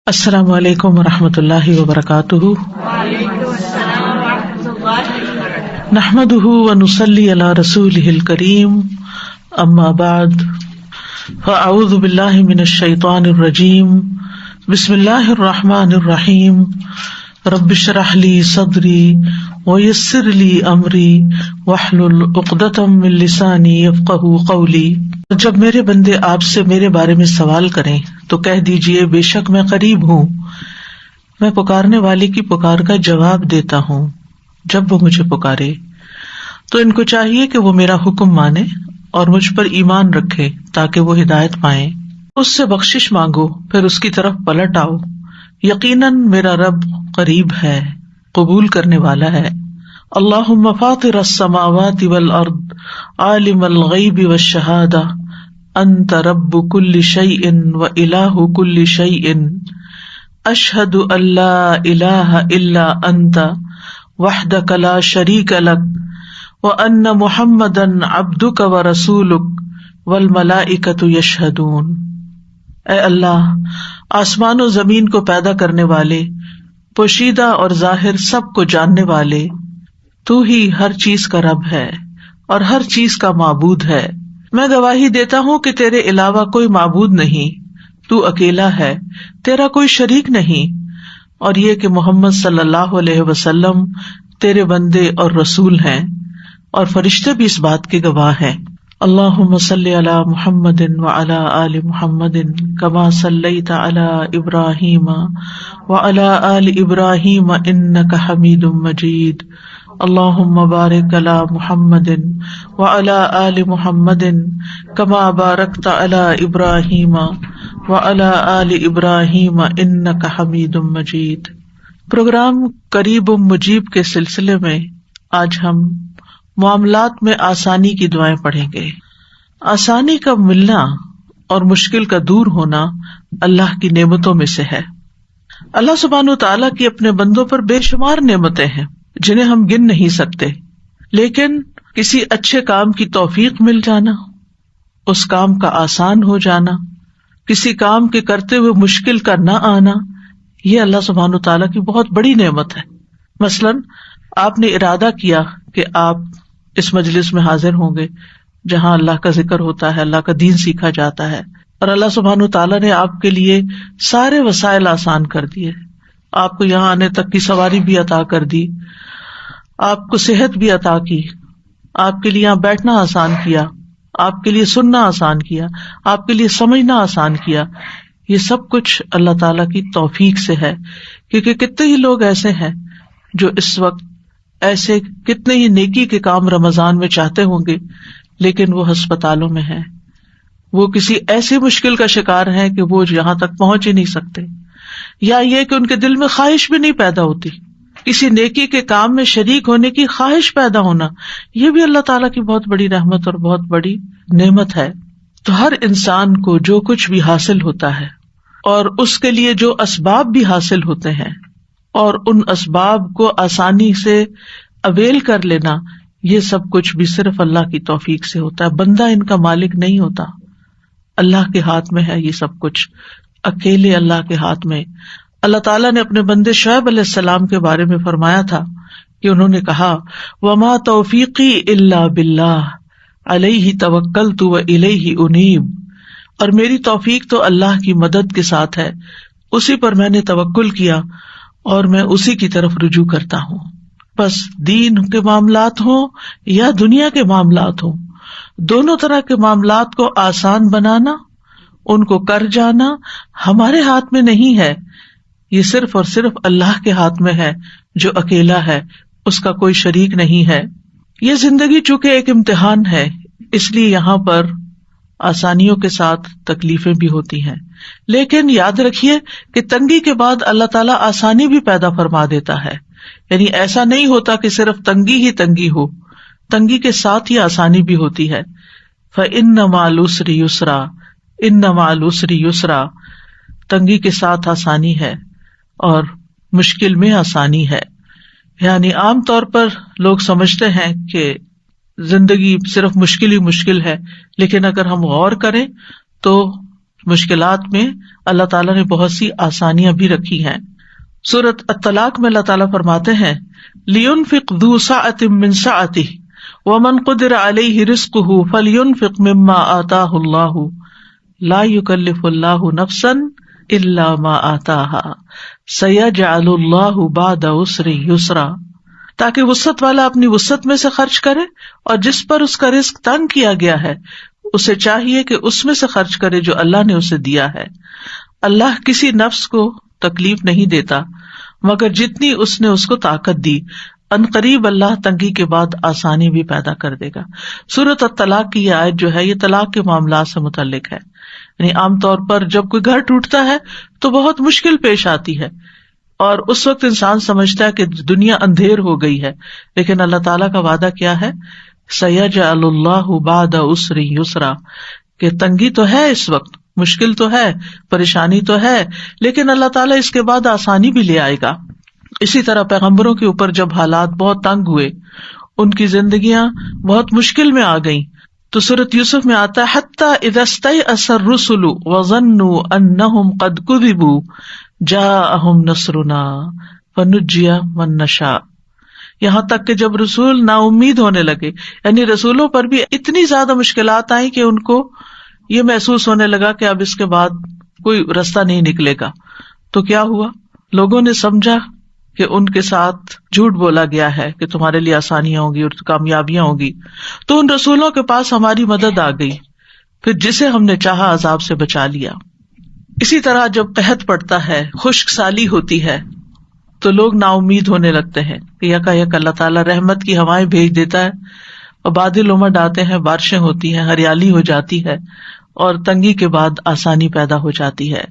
السلام علیکم ورحمۃ اللہ وبرکاتہ۔ نحمده ونصلی علی رسولہ الکریم، اما بعد فاعوذ باللہ من الشیطان الرجیم، بسم اللہ الرحمن الرحیم، رب اشرح لی صدری ویسر لی امری واحلل عقدۃ من لسانی یفقہوا قولی۔ جب میرے بندے آپ سے میرے بارے میں سوال کریں تو کہہ دیجئے بے شک میں قریب ہوں، میں پکارنے والے کی پکار کا جواب دیتا ہوں جب وہ مجھے پکارے۔ تو ان کو چاہیے کہ وہ میرا حکم مانے اور مجھ پر ایمان رکھے تاکہ وہ ہدایت پائیں۔ اس سے بخشش مانگو پھر اس کی طرف پلٹ آؤ، یقیناً میرا رب قریب ہے، قبول کرنے والا ہے۔ اللہم فاطر السماوات والارض عالم الغیب والشہادہ انت رب کل شیء والہ کل شیء اشہد ان لا الہ الا انت وحدک لا شریک لک وان محمدا عبدک ورسولک والملائکۃ یشہدون۔ اے اللہ، آسمان و زمین کو پیدا کرنے والے، پوشیدہ اور ظاہر سب کو جاننے والے، تو ہی ہر چیز کا رب ہے اور ہر چیز کا معبود ہے۔ میں گواہی دیتا ہوں کہ تیرے علاوہ کوئی معبود نہیں، تو اکیلا ہے، تیرا کوئی شریک نہیں، اور یہ کہ محمد صلی اللہ علیہ وسلم تیرے بندے اور رسول ہیں، اور فرشتے بھی اس بات کے گواہ ہیں۔ اللہم صلی علی محمد وعلی آل محمد کما صلیت علی ابراہیم وعلی آل ابراہیم انک حمید مجید۔ اللہم بارک علی محمد وعلی آل محمد کما بارکت علی ابراہیم وعلی آل ابراہیم انک حمید مجید۔ پروگرام قریب مجیب کے سلسلے میں آج ہم معاملات میں آسانی کی دعائیں پڑھیں گے۔ آسانی کا ملنا اور مشکل کا دور ہونا اللہ کی نعمتوں میں سے ہے۔ اللہ سبحانہ وتعالیٰ کی اپنے بندوں پر بے شمار نعمتیں ہیں جنہیں ہم گن نہیں سکتے، لیکن کسی اچھے کام کی توفیق مل جانا، اس کام کا آسان ہو جانا، کسی کام کے کرتے ہوئے مشکل کا نہ آنا، یہ اللہ سبحانہ وتعالیٰ کی بہت بڑی نعمت ہے۔ مثلاً آپ نے ارادہ کیا کہ آپ اس مجلس میں حاضر ہوں گے جہاں اللہ کا ذکر ہوتا ہے، اللہ کا دین سیکھا جاتا ہے، اور اللہ سبحانہ وتعالیٰ نے آپ کے لیے سارے وسائل آسان کر دیے، آپ کو یہاں آنے تک کی سواری بھی عطا کر دی، آپ کو صحت بھی عطا کی، آپ کے لیے یہاں بیٹھنا آسان کیا، آپ کے لیے سننا آسان کیا، آپ کے لیے سمجھنا آسان کیا۔ یہ سب کچھ اللہ تعالیٰ کی توفیق سے ہے، کیونکہ کتنے ہی لوگ ایسے ہیں جو اس وقت ایسے کتنے ہی نیکی کے کام رمضان میں چاہتے ہوں گے، لیکن وہ ہسپتالوں میں ہیں، وہ کسی ایسی مشکل کا شکار ہیں کہ وہ یہاں تک پہنچ ہی نہیں سکتے، یا یہ کہ ان کے دل میں خواہش بھی نہیں پیدا ہوتی، کسی نیکی کے کام میں شریک ہونے کی خواہش پیدا ہونا، یہ بھی اللہ تعالیٰ کی بہت بڑی رحمت اور بہت بڑی نعمت ہے۔ تو ہر انسان کو جو کچھ بھی حاصل ہوتا ہے اور اس کے لیے جو اسباب بھی حاصل ہوتے ہیں، اور ان اسباب کو آسانی سے اویل کر لینا، یہ سب کچھ بھی صرف اللہ کی توفیق سے ہوتا ہے۔ بندہ ان کا مالک نہیں ہوتا، اللہ کے ہاتھ میں ہے یہ سب کچھ، اکیلے اللہ کے ہاتھ میں۔ اللہ تعالیٰ نے اپنے بندے شعیب علیہ السلام کے بارے میں فرمایا تھا کہ انہوں نے کہا وما توفیقی الا باللہ علیہ توکلت والیہ انیب، اور میری توفیق تو اللہ کی مدد کے ساتھ ہے، اسی پر میں نے توکل کیا اور میں اسی کی طرف رجوع کرتا ہوں۔ بس دین کے معاملات ہوں یا دنیا کے معاملات ہوں، دونوں طرح کے معاملات کو آسان بنانا، ان کو کر جانا ہمارے ہاتھ میں نہیں ہے، یہ صرف اور صرف اللہ کے ہاتھ میں ہے جو اکیلا ہے، اس کا کوئی شریک نہیں ہے۔ یہ زندگی چونکہ ایک امتحان ہے، اس لیے یہاں پر آسانیوں کے ساتھ تکلیفیں بھی ہوتی ہیں، لیکن یاد رکھیے کہ تنگی کے بعد اللہ تعالیٰ آسانی بھی پیدا فرما دیتا ہے، یعنی ایسا نہیں ہوتا کہ صرف تنگی ہی تنگی ہو، تنگی کے ساتھ ہی آسانی بھی ہوتی ہے۔ فَإِنَّ مَعَ الْعُسْرِ يُسْرًا، إِنَّ مَعَ الْعُسْرِ يُسْرًا، تنگی کے ساتھ آسانی ہے اور مشکل میں آسانی ہے۔ یعنی عام طور پر لوگ سمجھتے ہیں کہ زندگی صرف مشکل ہی مشکل ہے، لیکن اگر ہم غور کریں تو مشکلات میں اللہ تعالیٰ نے بہت سی آسانیاں بھی رکھی ہیں. سورۃ الطلاق میں اللہ تعالیٰ فرماتے ہیں لِيُنْفِقْ ذُو سَعَةٍ مِّن سَعَتِهِ وَمَنْ قُدِرَ عَلَيْهِ رِزْقُهُ فَلْيُنْفِقْ مِمَّا آتَاهُ اللَّهُ لَا يُكَلِّفُ اللَّهُ نَفْسًا إِلَّا مَا آتَاهَا سَيَجْعَلُ اللَّهُ بَعْدَ عُسْرٍ يُسْرًا، تاکہ وسعت والا اپنی وسعت میں سے خرچ کرے، اور جس پر اس کا رزق تنگ کیا گیا ہے اسے چاہیے کہ اس میں سے خرچ کرے جو اللہ نے اسے دیا ہے. اللہ کسی نفس کو تکلیف نہیں دیتا مگر جتنی اس نے اس کو طاقت دی. ان قریب اللہ تنگی کے بعد آسانی بھی پیدا کر دے گا. سورۃ الطلاق کی یہ آیت جو ہے یہ طلاق کے معاملات سے متعلق ہے. یعنی عام طور پر جب کوئی گھر ٹوٹتا ہے تو بہت مشکل پیش آتی ہے، اور اس وقت انسان سمجھتا ہے کہ دنیا اندھیر ہو گئی ہے، لیکن اللہ تعالیٰ کا وعدہ کیا ہے، سَيَجْعَلُ اللَّهُ بَعْدَ عُسْرٍ يُسْرًا، کہ تنگی تو ہے، اس وقت مشکل تو ہے، پریشانی تو ہے، لیکن اللہ تعالیٰ اس کے بعد آسانی بھی لے آئے گا. اسی طرح پیغمبروں کے اوپر جب حالات بہت تنگ ہوئے، ان کی زندگیاں بہت مشکل میں آ گئیں، تو سورۃ یوسف میں آتا ہے حَتَّى إِذَا اسْتَيْأَسَ الرُّسُلُ وَظَنُّوا أَنَّهُمْ قَدْ كُذِبُوا جَاءَهُمْ نَصْرُنَا فَنُجِّيَ مَن نَّشَاءُ. یہاں تک کہ جب رسول نا امید ہونے لگے، یعنی رسولوں پر بھی اتنی زیادہ مشکلات آئیں کہ ان کو یہ محسوس ہونے لگا کہ اب اس کے بعد کوئی رستہ نہیں نکلے گا. تو کیا ہوا؟ لوگوں نے سمجھا کہ ان کے ساتھ جھوٹ بولا گیا ہے کہ تمہارے لیے آسانیاں ہوں گی اور کامیابیاں ہوں گی، تو ان رسولوں کے پاس ہماری مدد آ گئی، پھر جسے ہم نے چاہا عذاب سے بچا لیا. اسی طرح جب قحط پڑتا ہے، خشک سالی ہوتی ہے، تو لوگ نا امید ہونے لگتے ہیں کہ یکا یک اللہ تعالیٰ رحمت کی ہوائیں بھیج دیتا ہے اور بادل امڑ آتے ہیں، بارشیں ہوتی ہیں، ہریالی ہو جاتی ہے، اور تنگی کے بعد آسانی پیدا ہو جاتی ہے.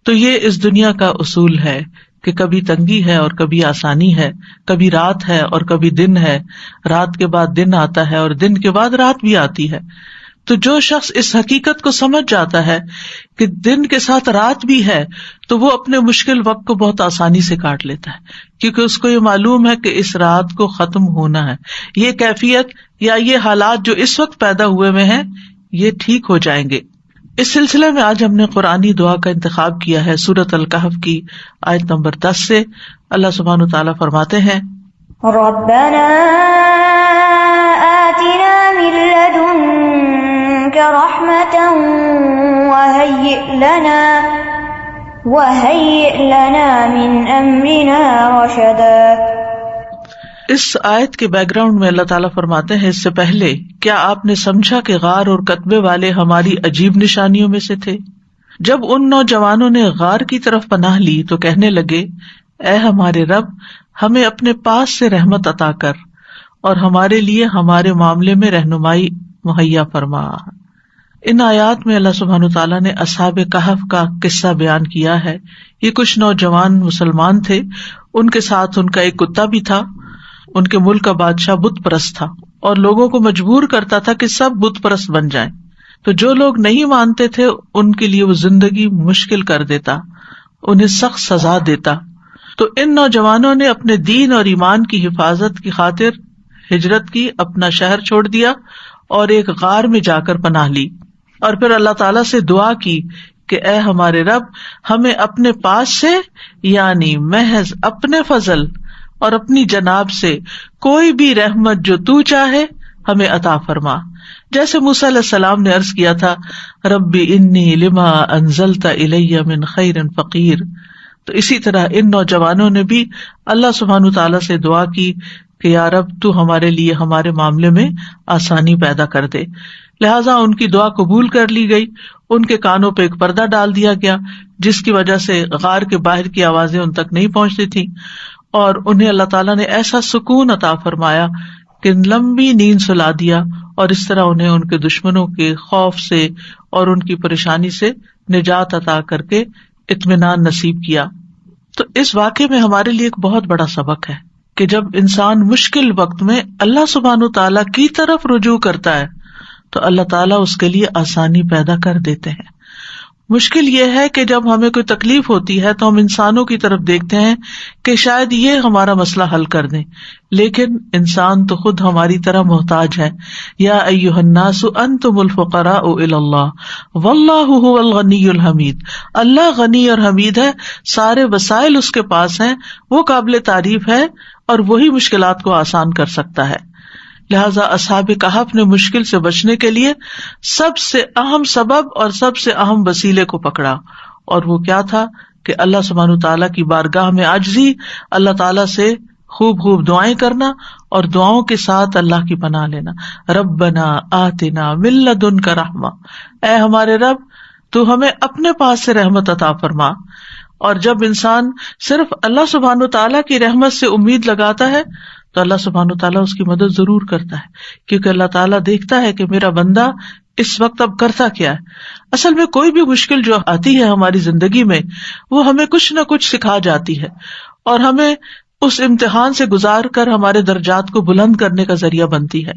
تو یہ اس دنیا کا اصول ہے کہ کبھی تنگی ہے اور کبھی آسانی ہے، کبھی رات ہے اور کبھی دن ہے، رات کے بعد دن آتا ہے اور دن کے بعد رات بھی آتی ہے. تو جو شخص اس حقیقت کو سمجھ جاتا ہے کہ دن کے ساتھ رات بھی ہے، تو وہ اپنے مشکل وقت کو بہت آسانی سے کاٹ لیتا ہے، کیونکہ اس کو یہ معلوم ہے کہ اس رات کو ختم ہونا ہے. یہ کیفیت یا یہ حالات جو اس وقت پیدا ہوئے میں ہیں یہ ٹھیک ہو جائیں گے. اس سلسلے میں آج ہم نے قرآنی دعا کا انتخاب کیا ہے سورۃ الکہف کی آیت نمبر 10 سے. اللہ سبحانہ تعالیٰ فرماتے ہیں ربنا آتنا من لدنک رحمة وهيئ لنا من امرنا رشدا. اس آیت کے بیک گراؤنڈ میں اللہ تعالیٰ فرماتے ہیں، اس سے پہلے کیا آپ نے سمجھا کہ غار اور کتبے والے ہماری عجیب نشانیوں میں سے تھے؟ جب ان نوجوانوں نے غار کی طرف پناہ لی تو کہنے لگے، اے ہمارے رب، ہمیں اپنے پاس سے رحمت عطا کر اور ہمارے لیے ہمارے معاملے میں رہنمائی مہیا فرما. ان آیات میں اللہ سبحانہ تعالیٰ نے اصحاب کہف کا قصہ بیان کیا ہے. یہ کچھ نوجوان مسلمان تھے، ان کے ساتھ ان کا ایک کتا بھی تھا. ان کے ملک کا بادشاہ بت پرست تھا اور لوگوں کو مجبور کرتا تھا کہ سب بت پرست بن جائیں. تو جو لوگ نہیں مانتے تھے ان کے لیے وہ زندگی مشکل کر دیتا، انہیں سخت سزا دیتا. تو ان نوجوانوں نے اپنے دین اور ایمان کی حفاظت کی خاطر ہجرت کی، اپنا شہر چھوڑ دیا اور ایک غار میں جا کر پناہ لی، اور پھر اللہ تعالیٰ سے دعا کی کہ اے ہمارے رب، ہمیں اپنے پاس سے یعنی محض اپنے فضل اور اپنی جناب سے کوئی بھی رحمت جو تو چاہے ہمیں عطا فرما. جیسے موسیٰ علیہ السلام نے عرض کیا تھا، ربی انی لما انزلت الی من خیر فقیر. تو اسی طرح ان نوجوانوں نے بھی اللہ سبحانہ تعالیٰ سے دعا کی کہ یا رب تو ہمارے لیے ہمارے معاملے میں آسانی پیدا کر دے. لہٰذا ان کی دعا قبول کر لی گئی. ان کے کانوں پہ ایک پردہ ڈال دیا گیا جس کی وجہ سے غار کے باہر کی آوازیں ان تک نہیں پہنچتی تھیں، اور انہیں اللہ تعالیٰ نے ایسا سکون عطا فرمایا کہ لمبی نیند سلا دیا، اور اس طرح انہیں ان کے دشمنوں کے خوف سے اور ان کی پریشانی سے نجات عطا کر کے اطمینان نصیب کیا. تو اس واقعے میں ہمارے لیے ایک بہت بڑا سبق ہے کہ جب انسان مشکل وقت میں اللہ سبحانہ تعالیٰ کی طرف رجوع کرتا ہے تو اللہ تعالیٰ اس کے لیے آسانی پیدا کر دیتے ہیں. مشکل یہ ہے کہ جب ہمیں کوئی تکلیف ہوتی ہے تو ہم انسانوں کی طرف دیکھتے ہیں کہ شاید یہ ہمارا مسئلہ حل کر دیں، لیکن انسان تو خود ہماری طرح محتاج ہے. یا ایھا الناس انتم الفقراء الی اللہ واللہ ھو الغنی الحمید. اللہ غنی اور حمید ہے، سارے وسائل اس کے پاس ہیں، وہ قابل تعریف ہے اور وہی مشکلات کو آسان کر سکتا ہے. لہذا اصحاب کہف نے مشکل سے بچنے کے لیے سب سے اہم سبب اور سب سے اہم وسیلے کو پکڑا، اور وہ کیا تھا کہ اللہ سبحانہ تعالیٰ کی بارگاہ میں عاجزی، اللہ تعالیٰ سے خوب خوب دعائیں کرنا اور دعاؤں کے ساتھ اللہ کی پناہ لینا. ربنا آتنا من لدنک رحمہ، اے ہمارے رب تو ہمیں اپنے پاس سے رحمت عطا فرما. اور جب انسان صرف اللہ سبحانہ تعالیٰ کی رحمت سے امید لگاتا ہے تو اللہ سبحانہ تعالیٰ اس کی مدد ضرور کرتا ہے، کیونکہ اللہ تعالیٰ دیکھتا ہے کہ میرا بندہ اس وقت اب کرتا کیا ہے. اصل میں کوئی بھی مشکل جو آتی ہے ہماری زندگی میں وہ ہمیں کچھ نہ کچھ سکھا جاتی ہے اور ہمیں اس امتحان سے گزار کر ہمارے درجات کو بلند کرنے کا ذریعہ بنتی ہے.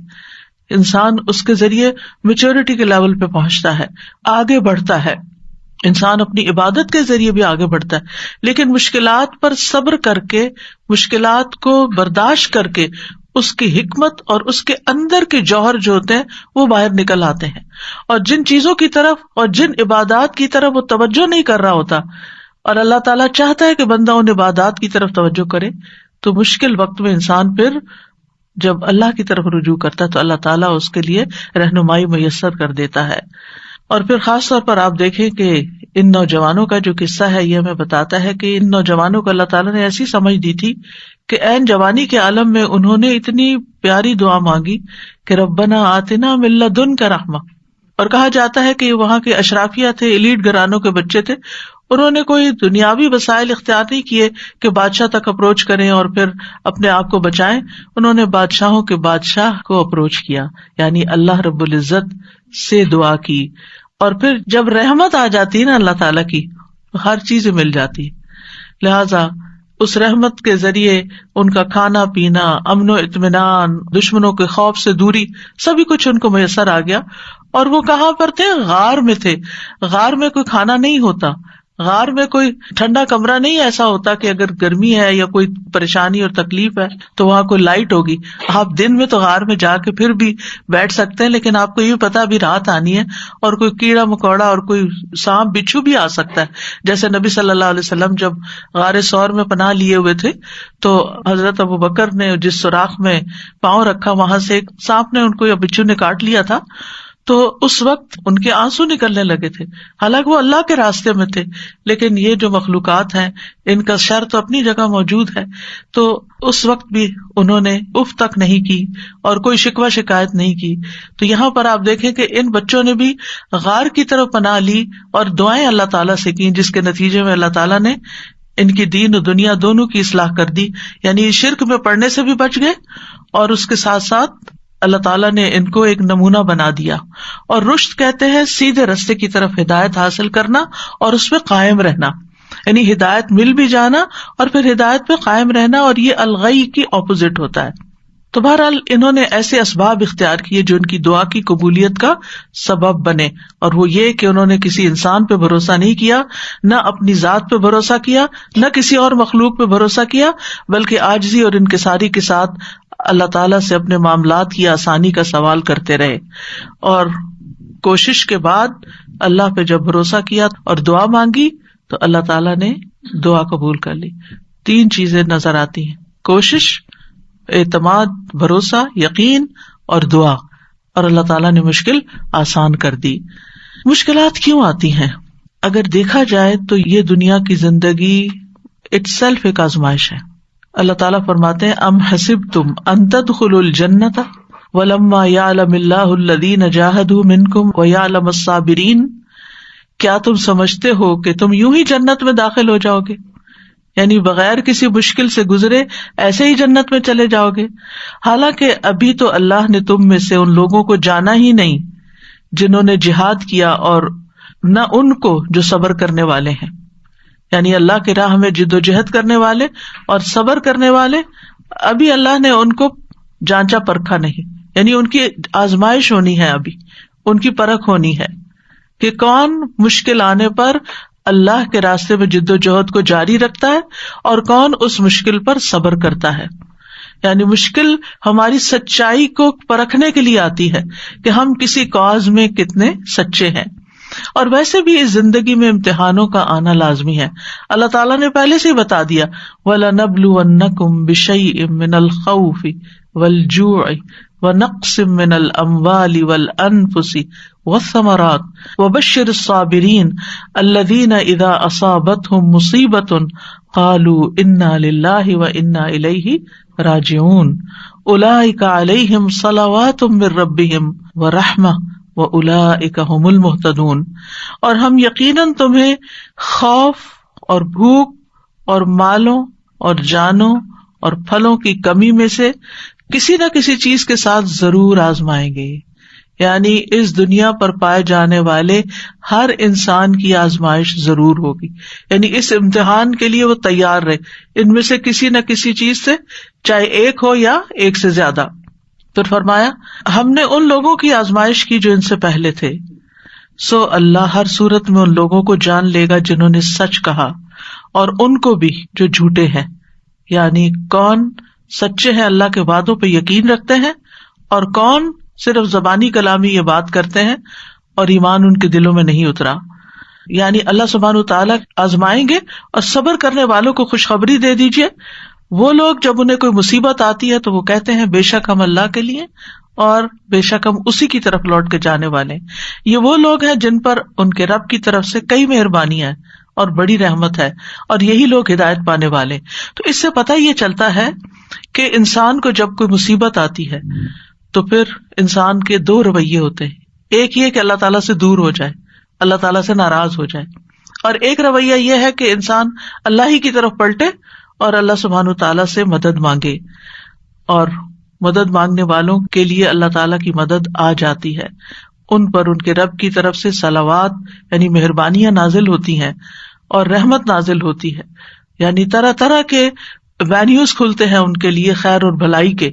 انسان اس کے ذریعے میچورٹی کے لیول پہ پہنچتا ہے، آگے بڑھتا ہے. انسان اپنی عبادت کے ذریعے بھی آگے بڑھتا ہے، لیکن مشکلات پر صبر کر کے، مشکلات کو برداشت کر کے اس کی حکمت اور اس کے اندر کے جوہر جو ہوتے ہیں وہ باہر نکل آتے ہیں. اور جن چیزوں کی طرف اور جن عبادات کی طرف وہ توجہ نہیں کر رہا ہوتا اور اللہ تعالیٰ چاہتا ہے کہ بندہ ان عبادات کی طرف توجہ کرے، تو مشکل وقت میں انسان پھر جب اللہ کی طرف رجوع کرتا ہے تو اللہ تعالیٰ اس کے لیے رہنمائی میسر کر دیتا ہے. اور پھر خاص طور پر آپ دیکھیں کہ ان نوجوانوں کا جو قصہ ہے یہ ہمیں بتاتا ہے کہ ان نوجوانوں کو اللہ تعالیٰ نے ایسی سمجھ دی تھی کہ عین جوانی کے عالم میں انہوں نے اتنی پیاری دعا مانگی کہ ربنا آتنا من لدنک رحمہ. اور کہا جاتا ہے کہ وہاں کے اشرافیہ تھے، ایلیٹ گھرانوں کے بچے تھے، انہوں نے کوئی دنیاوی وسائل اختیار نہیں کیے کہ بادشاہ تک اپروچ کریں اور پھر اپنے آپ کو بچائیں. انہوں نے بادشاہوں کے بادشاہ کو اپروچ کیا، یعنی اللہ رب العزت سے دعا کی. اور پھر جب رحمت آ جاتی ہے نا اللہ تعالیٰ کی، ہر چیز مل جاتی ہے. لہذا اس رحمت کے ذریعے ان کا کھانا پینا، امن و اطمینان، دشمنوں کے خوف سے دوری، سبھی کچھ ان کو میسر آ گیا. اور وہ کہاں پر تھے؟ غار میں تھے. غار میں کوئی کھانا نہیں ہوتا، غار میں کوئی ٹھنڈا کمرہ نہیں ایسا ہوتا کہ اگر گرمی ہے یا کوئی پریشانی اور تکلیف ہے تو وہاں کوئی لائٹ ہوگی. آپ دن میں تو غار میں جا کے پھر بھی بیٹھ سکتے ہیں، لیکن آپ کو یہ پتا ابھی رات آنی ہے اور کوئی کیڑا مکوڑا اور کوئی سانپ بچھو بھی آ سکتا ہے. جیسے نبی صلی اللہ علیہ وسلم جب غار ثور میں پناہ لیے ہوئے تھے تو حضرت ابوبکر نے جس سوراخ میں پاؤں رکھا وہاں سے ایک سانپ نے ان کو یا بچھو نے کاٹ لیا تھا، تو اس وقت ان کے آنسو نکلنے لگے تھے. حالانکہ وہ اللہ کے راستے میں تھے، لیکن یہ جو مخلوقات ہیں ان کا شر تو اپنی جگہ موجود ہے. تو اس وقت بھی انہوں نے اف تک نہیں کی اور کوئی شکوہ شکایت نہیں کی. تو یہاں پر آپ دیکھیں کہ ان بچوں نے بھی غار کی طرف پناہ لی اور دعائیں اللہ تعالیٰ سے کی، جس کے نتیجے میں اللہ تعالیٰ نے ان کی دین و دنیا دونوں کی اصلاح کر دی. یعنی شرک میں پڑنے سے بھی بچ گئے اور اس کے ساتھ ساتھ اللہ تعالیٰ نے ان کو ایک نمونہ بنا دیا. اور رشد کہتے ہیں سیدھے رستے کی طرف ہدایت حاصل کرنا اور اس پہ قائم رہنا، یعنی ہدایت مل بھی جانا اور پھر ہدایت پہ قائم رہنا، اور یہ الغی کی اپوزٹ ہوتا ہے. تو بہرحال انہوں نے ایسے اسباب اختیار کیے جو ان کی دعا کی قبولیت کا سبب بنے، اور وہ یہ کہ انہوں نے کسی انسان پہ بھروسہ نہیں کیا، نہ اپنی ذات پہ بھروسہ کیا، نہ کسی اور مخلوق پہ بھروسہ کیا، بلکہ عاجزی اور انکساری کے ساتھ اللہ تعالیٰ سے اپنے معاملات کی آسانی کا سوال کرتے رہے. اور کوشش کے بعد اللہ پہ جب بھروسہ کیا اور دعا مانگی تو اللہ تعالیٰ نے دعا قبول کر لی. 3 چیزیں نظر آتی ہیں: کوشش، اعتماد، بھروسہ، یقین اور دعا. اور اللہ تعالیٰ نے مشکل آسان کر دی. مشکلات کیوں آتی ہیں؟ اگر دیکھا جائے تو یہ دنیا کی زندگی اٹ سیلف ایک آزمائش ہے. اللہ تعالیٰ فرماتے ہیں ام حسبتم ان تدخلوا الجنۃ ولما یعلم اللہ الذین جاہدوا منکم ویعلم الصابرین. کیا تم سمجھتے ہو کہ تم یوں ہی جنت میں داخل ہو جاؤ گے، یعنی بغیر کسی مشکل سے گزرے ایسے ہی جنت میں چلے جاؤ گے، حالانکہ ابھی تو اللہ نے تم میں سے ان لوگوں کو جانا ہی نہیں جنہوں نے جہاد کیا، اور نہ ان کو جو صبر کرنے والے ہیں. یعنی اللہ کی راہ میں جد و جہد کرنے والے اور صبر کرنے والے ابھی اللہ نے ان کو جانچا پرکھا نہیں، یعنی ان کی آزمائش ہونی ہے، ابھی ان کی پرکھ ہونی ہے. کہ کون مشکل آنے پر اللہ کے راستے میں جد و جہد کو جاری رکھتا ہے اور کون اس مشکل پر صبر کرتا ہے. یعنی مشکل ہماری سچائی کو پرکھنے کے لیے آتی ہے کہ ہم کسی کاز میں کتنے سچے ہیں. اور ویسے بھی اس زندگی میں امتحانوں کا آنا لازمی ہے. اللہ تعالیٰ نے پہلے سے ہی بتا دیا وَلَنَبْلُوَنَّكُمْ بِشَيْءٍ مِّنَ الْخَوْفِ وَالْجُوعِ وَنَقْصٍ مِّنَ الْأَمْوَالِ وَالْأَنفُسِ وَالثَّمَرَاتِ وَبَشِّرِ الصَّابِرِينَ الَّذِينَ إِذَا أَصَابَتْهُمْ مُصِيبَةٌ قَالُوا إِنَّا لِلَّهِ وَإِنَّا إِلَيْهِ راجعون أولئك عليهم صلوات من ربهم ورحمة وأولئك هم المهتدون. اور ہم یقیناً تمہیں خوف اور بھوک اور مالوں اور جانوں اور پھلوں کی کمی میں سے کسی نہ کسی چیز کے ساتھ ضرور آزمائیں گے. یعنی اس دنیا پر پائے جانے والے ہر انسان کی آزمائش ضرور ہوگی. یعنی اس امتحان کے لیے وہ تیار رہے, ان میں سے کسی نہ کسی چیز سے, چاہے ایک ہو یا ایک سے زیادہ. پھر فرمایا ہم نے ان لوگوں کی آزمائش کی جو ان سے پہلے تھے, سو اللہ ہر صورت میں ان لوگوں کو جان لے گا جنہوں نے سچ کہا اور ان کو بھی جو جھوٹے ہیں. یعنی کون سچے ہیں, اللہ کے وعدوں پہ یقین رکھتے ہیں, اور کون صرف زبانی کلامی یہ بات کرتے ہیں اور ایمان ان کے دلوں میں نہیں اترا. یعنی اللہ سبحانہ وتعالیٰ آزمائیں گے, اور صبر کرنے والوں کو خوشخبری دے دیجیے. وہ لوگ جب انہیں کوئی مصیبت آتی ہے تو وہ کہتے ہیں بے شک ہم اللہ کے لیے اور بے شک ہم اسی کی طرف لوٹ کے جانے والے ہیں. یہ وہ لوگ ہیں جن پر ان کے رب کی طرف سے کئی مہربانیاں ہیں اور بڑی رحمت ہے, اور یہی لوگ ہدایت پانے والے. تو اس سے پتہ یہ چلتا ہے کہ انسان کو جب کوئی مصیبت آتی ہے تو پھر انسان کے دو رویے ہوتے ہیں. ایک یہ کہ اللہ تعالیٰ سے دور ہو جائے, اللہ تعالیٰ سے ناراض ہو جائے, اور ایک رویہ یہ ہے کہ انسان اللہ ہی کی طرف پلٹے اور اللہ سبحانہ تعالیٰ سے مدد مانگے. اور مدد مانگنے والوں کے لیے اللہ تعالیٰ کی مدد آ جاتی ہے, ان پر ان کے رب کی طرف سے صلوات یعنی مہربانیاں نازل ہوتی ہیں اور رحمت نازل ہوتی ہے. یعنی طرح طرح کے وینیوز کھلتے ہیں ان کے لیے خیر اور بھلائی کے.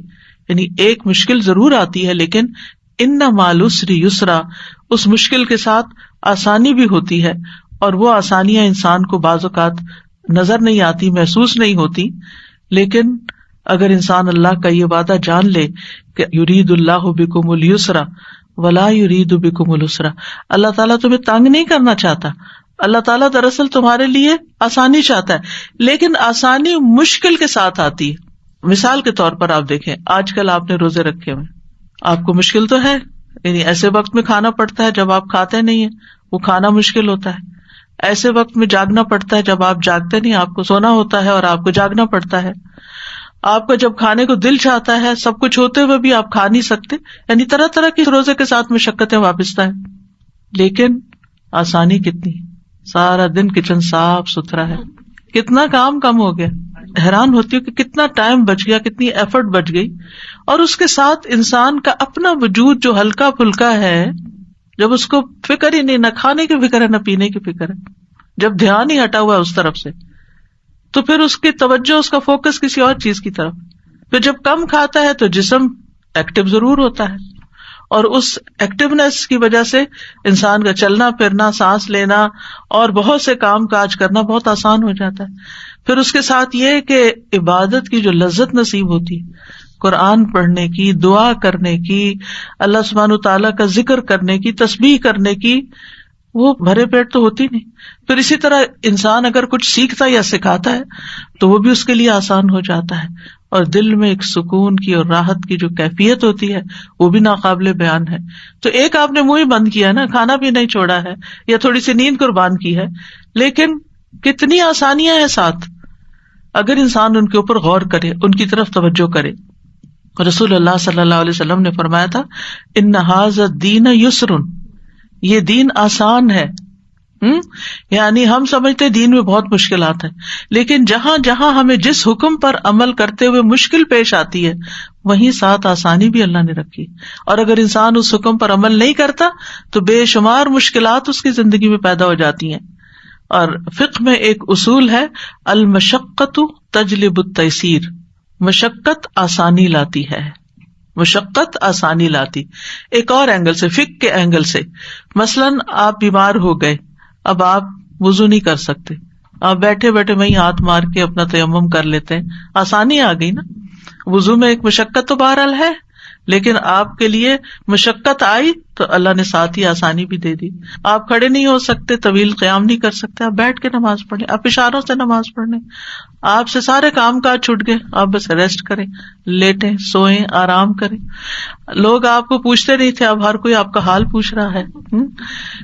یعنی ایک مشکل ضرور آتی ہے لیکن ان مع العسر یسرا, اس مشکل کے ساتھ آسانی بھی ہوتی ہے, اور وہ آسانیاں انسان کو بعض اوقات نظر نہیں آتی, محسوس نہیں ہوتی. لیکن اگر انسان اللہ کا یہ وعدہ جان لے کہ یرید اللہ بکم اليسر ولا یرید بکم العسر, اللہ تعالیٰ تمہیں تنگ نہیں کرنا چاہتا, اللہ تعالیٰ دراصل تمہارے لیے آسانی چاہتا ہے, لیکن آسانی مشکل کے ساتھ آتی ہے. مثال کے طور پر آپ دیکھیں, آج کل آپ نے روزے رکھے ہوئے, آپ کو مشکل تو ہے, یعنی ایسے وقت میں کھانا پڑتا ہے جب آپ کھاتے نہیں ہیں, وہ کھانا مشکل ہوتا ہے. ایسے وقت میں جاگنا پڑتا ہے جب آپ جاگتے نہیں, آپ کو سونا ہوتا ہے اور آپ کو جاگنا پڑتا ہے. آپ کا جب کھانے کو دل چاہتا ہے, سب کچھ ہوتے ہوئے بھی آپ کھا نہیں سکتے. یعنی طرح طرح کی روزے کے ساتھ مشقتیں وابستہ ہیں. لیکن آسانی کتنی, سارا دن کچن صاف ستھرا ہے, کتنا کام کم ہو گیا. حیران ہوتی ہوں کہ کتنا ٹائم بچ گیا, کتنی ایفرٹ بچ گئی. اور اس کے ساتھ انسان کا اپنا وجود جو ہلکا پھلکا ہے, جب اس کو فکر ہی نہیں, نہ کھانے کی فکر ہے نہ پینے کی فکر ہے, جب دھیان ہی ہٹا ہوا ہے اس طرف سے, تو پھر اس کی توجہ, اس کا فوکس کسی اور چیز کی طرف. پھر جب کم کھاتا ہے تو جسم ایکٹیو ضرور ہوتا ہے, اور اس ایکٹیونیس کی وجہ سے انسان کا چلنا پھرنا, سانس لینا اور بہت سے کام کاج کرنا بہت آسان ہو جاتا ہے. پھر اس کے ساتھ یہ کہ عبادت کی جو لذت نصیب ہوتی ہے, قرآن پڑھنے کی, دعا کرنے کی, اللہ سبحانہ تعالیٰ کا ذکر کرنے کی, تسبیح کرنے کی, وہ بھرے پیٹ تو ہوتی نہیں. پھر اسی طرح انسان اگر کچھ سیکھتا یا سکھاتا ہے تو وہ بھی اس کے لیے آسان ہو جاتا ہے, اور دل میں ایک سکون کی اور راحت کی جو کیفیت ہوتی ہے وہ بھی ناقابل بیان ہے. تو ایک آپ نے منہ ہی بند کیا نا, کھانا بھی نہیں چھوڑا ہے, یا تھوڑی سی نیند قربان کی ہے, لیکن کتنی آسانیاں ہیں ساتھ اگر انسان ان کے اوپر غور کرے, ان کی طرف توجہ کرے. رسول اللہ صلی اللہ علیہ وسلم نے فرمایا تھا ان ھذا الدین یسر, یہ دین آسان ہے. یعنی ہم سمجھتے دین میں بہت مشکلات ہیں, لیکن جہاں جہاں ہمیں جس حکم پر عمل کرتے ہوئے مشکل پیش آتی ہے وہیں ساتھ آسانی بھی اللہ نے رکھی. اور اگر انسان اس حکم پر عمل نہیں کرتا تو بے شمار مشکلات اس کی زندگی میں پیدا ہو جاتی ہیں. اور فقہ میں ایک اصول ہے, المشقت تجلب التیسیر, مشقت آسانی لاتی ہے. مشقت آسانی لاتی. ایک اور اینگل سے، فقہ کے اینگل سے، مثلاً آپ بیمار ہو گئے، اب آپ وضو نہیں کر سکتے، آپ بیٹھے بیٹھے وہیں ہاتھ مار کے اپنا تیمم کر لیتے ہیں، آسانی آ گئی نا. وضو میں ایک مشقت تو بہرحال ہے، لیکن آپ کے لیے مشقت آئی تو اللہ نے ساتھ ہی آسانی بھی دے دی. آپ کھڑے نہیں ہو سکتے، طویل قیام نہیں کر سکتے، آپ بیٹھ کے نماز پڑھ لیں، آپ اشاروں سے نماز پڑھ لیں، آپ سے سارے کام کاج چھوٹ گئے، آپ بس ریسٹ کریں، لیٹیں، سوئیں، آرام کریں. لوگ آپ کو پوچھتے نہیں تھے، اب ہر کوئی آپ کا حال پوچھ رہا ہے.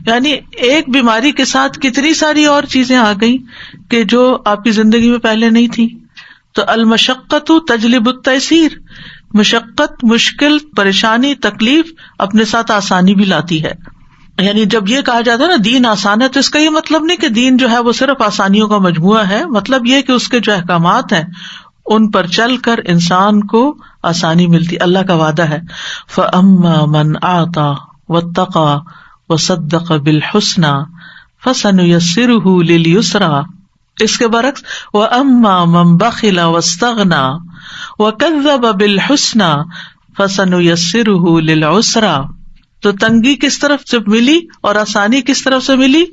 یعنی ایک بیماری کے ساتھ کتنی ساری اور چیزیں آ گئی کہ جو آپ کی زندگی میں پہلے نہیں تھی. تو المشقت تجلب التیسیر، مشقت، مشکل، پریشانی، تکلیف اپنے ساتھ آسانی بھی لاتی ہے. یعنی جب یہ کہا جاتا ہے نا دین آسان ہے، تو اس کا یہ مطلب نہیں کہ دین جو ہے وہ صرف آسانیوں کا مجموعہ ہے. مطلب یہ کہ اس کے جو احکامات ہیں ان پر چل کر انسان کو آسانی ملتی. اللہ کا وعدہ ہے فَأَمَّا مَنْ أَعْطَى وَاتَّقَى وَصَدَّقَ بِالْحُسْنَى فَسَنُيَسِّرُهُ لِلْيُسْرَى. اس کے برعکس وَأَمَّا مَنْ بَخِلَ وَاسْتَغْنَى وَكَذَّبَ بِالْحُسْنَى فَسَنُيَسِّرُهُ لِلْعُسْرَى. تو تنگی کس طرف سے ملی اور آسانی کس طرف سے ملی؟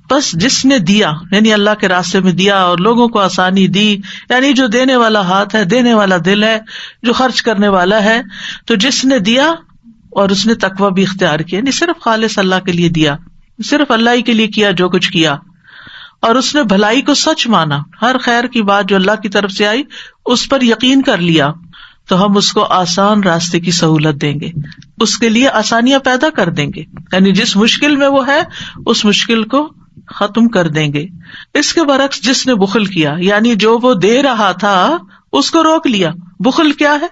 بس جس نے دیا، یعنی اللہ کے راستے میں دیا اور لوگوں کو آسانی دی، یعنی جو دینے والا ہاتھ ہے، دینے والا دل ہے، جو خرچ کرنے والا ہے. تو جس نے دیا اور اس نے تقویٰ بھی اختیار کیا، یعنی صرف خالص اللہ کے لیے دیا، صرف اللہ ہی کے لیے کیا جو کچھ کیا، اور اس نے بھلائی کو سچ مانا، ہر خیر کی بات جو اللہ کی طرف سے آئی اس پر یقین کر لیا، تو ہم اس کو آسان راستے کی سہولت دیں گے، اس کے لیے آسانیاں پیدا کر دیں گے. یعنی جس مشکل میں وہ ہے اس مشکل کو ختم کر دیں گے. اس کے برعکس جس نے بخل کیا، یعنی جو وہ دے رہا تھا اس کو روک لیا. بخل کیا ہے؟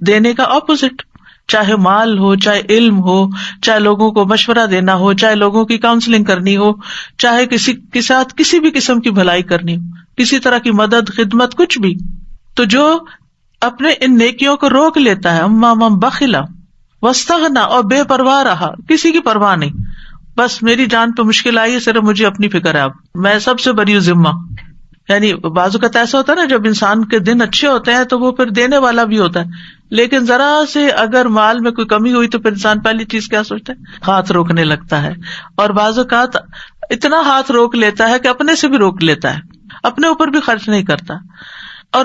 دینے کا اپوزٹ، چاہے مال ہو، چاہے علم ہو، چاہے لوگوں کو مشورہ دینا ہو، چاہے لوگوں کی کاؤنسلنگ کرنی ہو، چاہے کسی کے ساتھ کسی بھی قسم کی بھلائی کرنی ہو، کسی طرح کی مدد، خدمت، کچھ بھی. تو جو اپنے ان نیکیوں کو روک لیتا ہے، اما من بخلا واستغنی، اور بے پرواہ رہا، کسی کی پرواہ نہیں، بس میری جان پہ مشکل آئی ہے، صرف مجھے اپنی فکر ہے، اب میں سب سے بری ذمہ. یعنی بعض اوقات ایسا ہوتا ہے نا جب انسان کے دن اچھے ہوتے ہیں تو وہ پھر دینے والا بھی ہوتا ہے، لیکن ذرا سے اگر مال میں کوئی کمی ہوئی تو پھر انسان پہلی چیز کیا سوچتا ہے؟ ہاتھ روکنے لگتا ہے. اور بعض اوقات اتنا ہاتھ روک لیتا ہے کہ اپنے سے بھی روک لیتا ہے، اپنے اوپر بھی خرچ نہیں کرتا، اور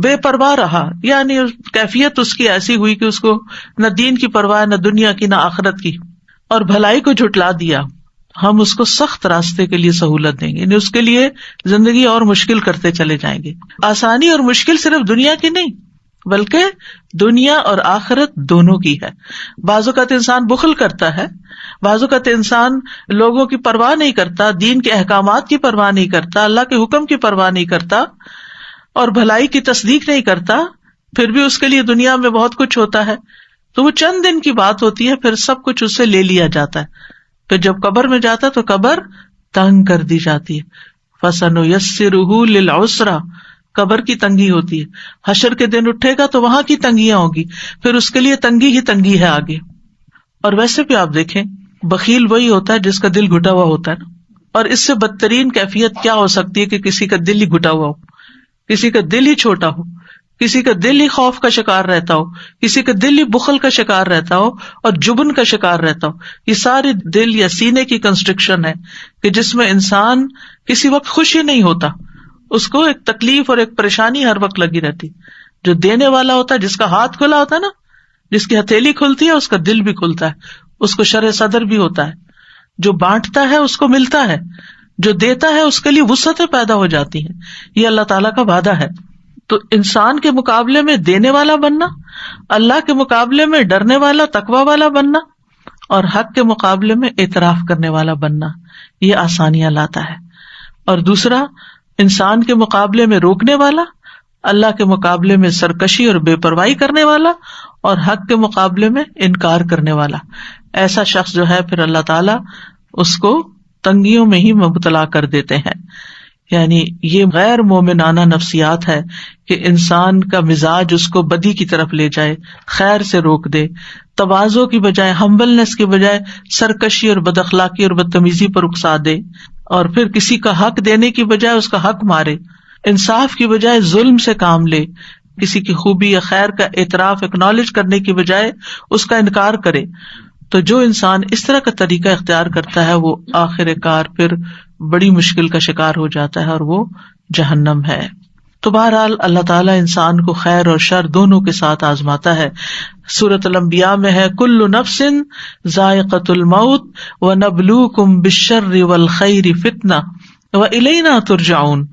بے پرواہ رہا، یعنی کیفیت اس کی ایسی ہوئی کہ اس کو نہ دین کی پرواہ، نہ دنیا کی، نہ آخرت کی، اور بھلائی کو جھٹلا دیا. ہم اس کو سخت راستے کے لیے سہولت دیں گے، یعنی اس کے لیے زندگی اور مشکل کرتے چلے جائیں گے. آسانی اور مشکل صرف دنیا کی نہیں بلکہ دنیا اور آخرت دونوں کی ہے. بعض اوقات انسان بخل کرتا ہے، بعض اوقات انسان لوگوں کی پرواہ نہیں کرتا، دین کے احکامات کی پرواہ نہیں کرتا، اللہ کے حکم کی پرواہ نہیں کرتا، اور بھلائی کی تصدیق نہیں کرتا، پھر بھی اس کے لیے دنیا میں بہت کچھ ہوتا ہے. تو وہ چند دن کی بات ہوتی ہے، پھر سب کچھ اس سے لے لیا جاتا ہے. پھر جب قبر میں جاتا ہے تو قبر تنگ کر دی جاتی ہے. فَسَنُيَسِّرُهُ لِلْعُسْرَى، قبر کی تنگی ہوتی ہے. حشر کے دن اٹھے گا تو وہاں کی تنگیاں ہوگی، پھر اس کے لیے تنگی ہی تنگی ہے آگے. اور ویسے بھی آپ دیکھیں بخیل وہی ہوتا ہے جس کا دل گھٹا ہوا ہوتا ہے نا. اور اس سے بدترین کیفیت کیا ہو سکتی ہے کہ کسی کا دل ہی گھٹا ہوا ہو، کسی کا دل ہی چھوٹا ہو، کسی کا دل ہی خوف کا شکار رہتا ہو، کسی کا دل ہی بخل کا شکار رہتا ہو اور جبن کا شکار رہتا ہو. یہ سارے دل یا سینے کی کنسٹرکشن ہے کہ جس میں انسان کسی وقت خوش ہی نہیں ہوتا، اس کو ایک تکلیف اور ایک پریشانی ہر وقت لگی رہتی. جو دینے والا ہوتا ہے، جس کا ہاتھ کھلا ہوتا ہے نا، جس کی ہتھیلی کھلتی ہے، اس کا دل بھی کھلتا ہے، اس کو شرح صدر بھی ہوتا ہے. جو بانٹتا ہے اس کو ملتا ہے، جو دیتا ہے اس کے لیے وسعتیں پیدا ہو جاتی ہیں. یہ اللہ تعالیٰ کا وعدہ ہے. تو انسان کے مقابلے میں دینے والا بننا، اللہ کے مقابلے میں ڈرنے والا، تقوی والا بننا، اور حق کے مقابلے میں اعتراف کرنے والا بننا، یہ آسانیاں لاتا ہے. اور دوسرا، انسان کے مقابلے میں روکنے والا، اللہ کے مقابلے میں سرکشی اور بے پرواہی کرنے والا، اور حق کے مقابلے میں انکار کرنے والا. ایسا شخص جو ہے پھر اللہ تعالیٰ اس کو تنگیوں میں ہی مبتلا کر دیتے ہیں. یعنی یہ غیر مومنانہ نفسیات ہے کہ انسان کا مزاج اس کو بدی کی طرف لے جائے، خیر سے روک دے، تواضع کی بجائے، ہمبلنس کی بجائے سرکشی اور بد اخلاقی اور بدتمیزی پر اکسا دے، اور پھر کسی کا حق دینے کی بجائے اس کا حق مارے، انصاف کی بجائے ظلم سے کام لے، کسی کی خوبی یا خیر کا اعتراف اکنالج کرنے کی بجائے اس کا انکار کرے، تو جو انسان اس طرح کا طریقہ اختیار کرتا ہے وہ آخر کار پھر بڑی مشکل کا شکار ہو جاتا ہے اور وہ جہنم ہے۔ تو بہرحال اللہ تعالیٰ انسان کو خیر اور شر دونوں کے ساتھ آزماتا ہے۔ سورۃ الانبیاء میں ہے کل نفس ذائقۃ الموت ونبلوکم بالشر والخیر فتنہ والینا ترجعون،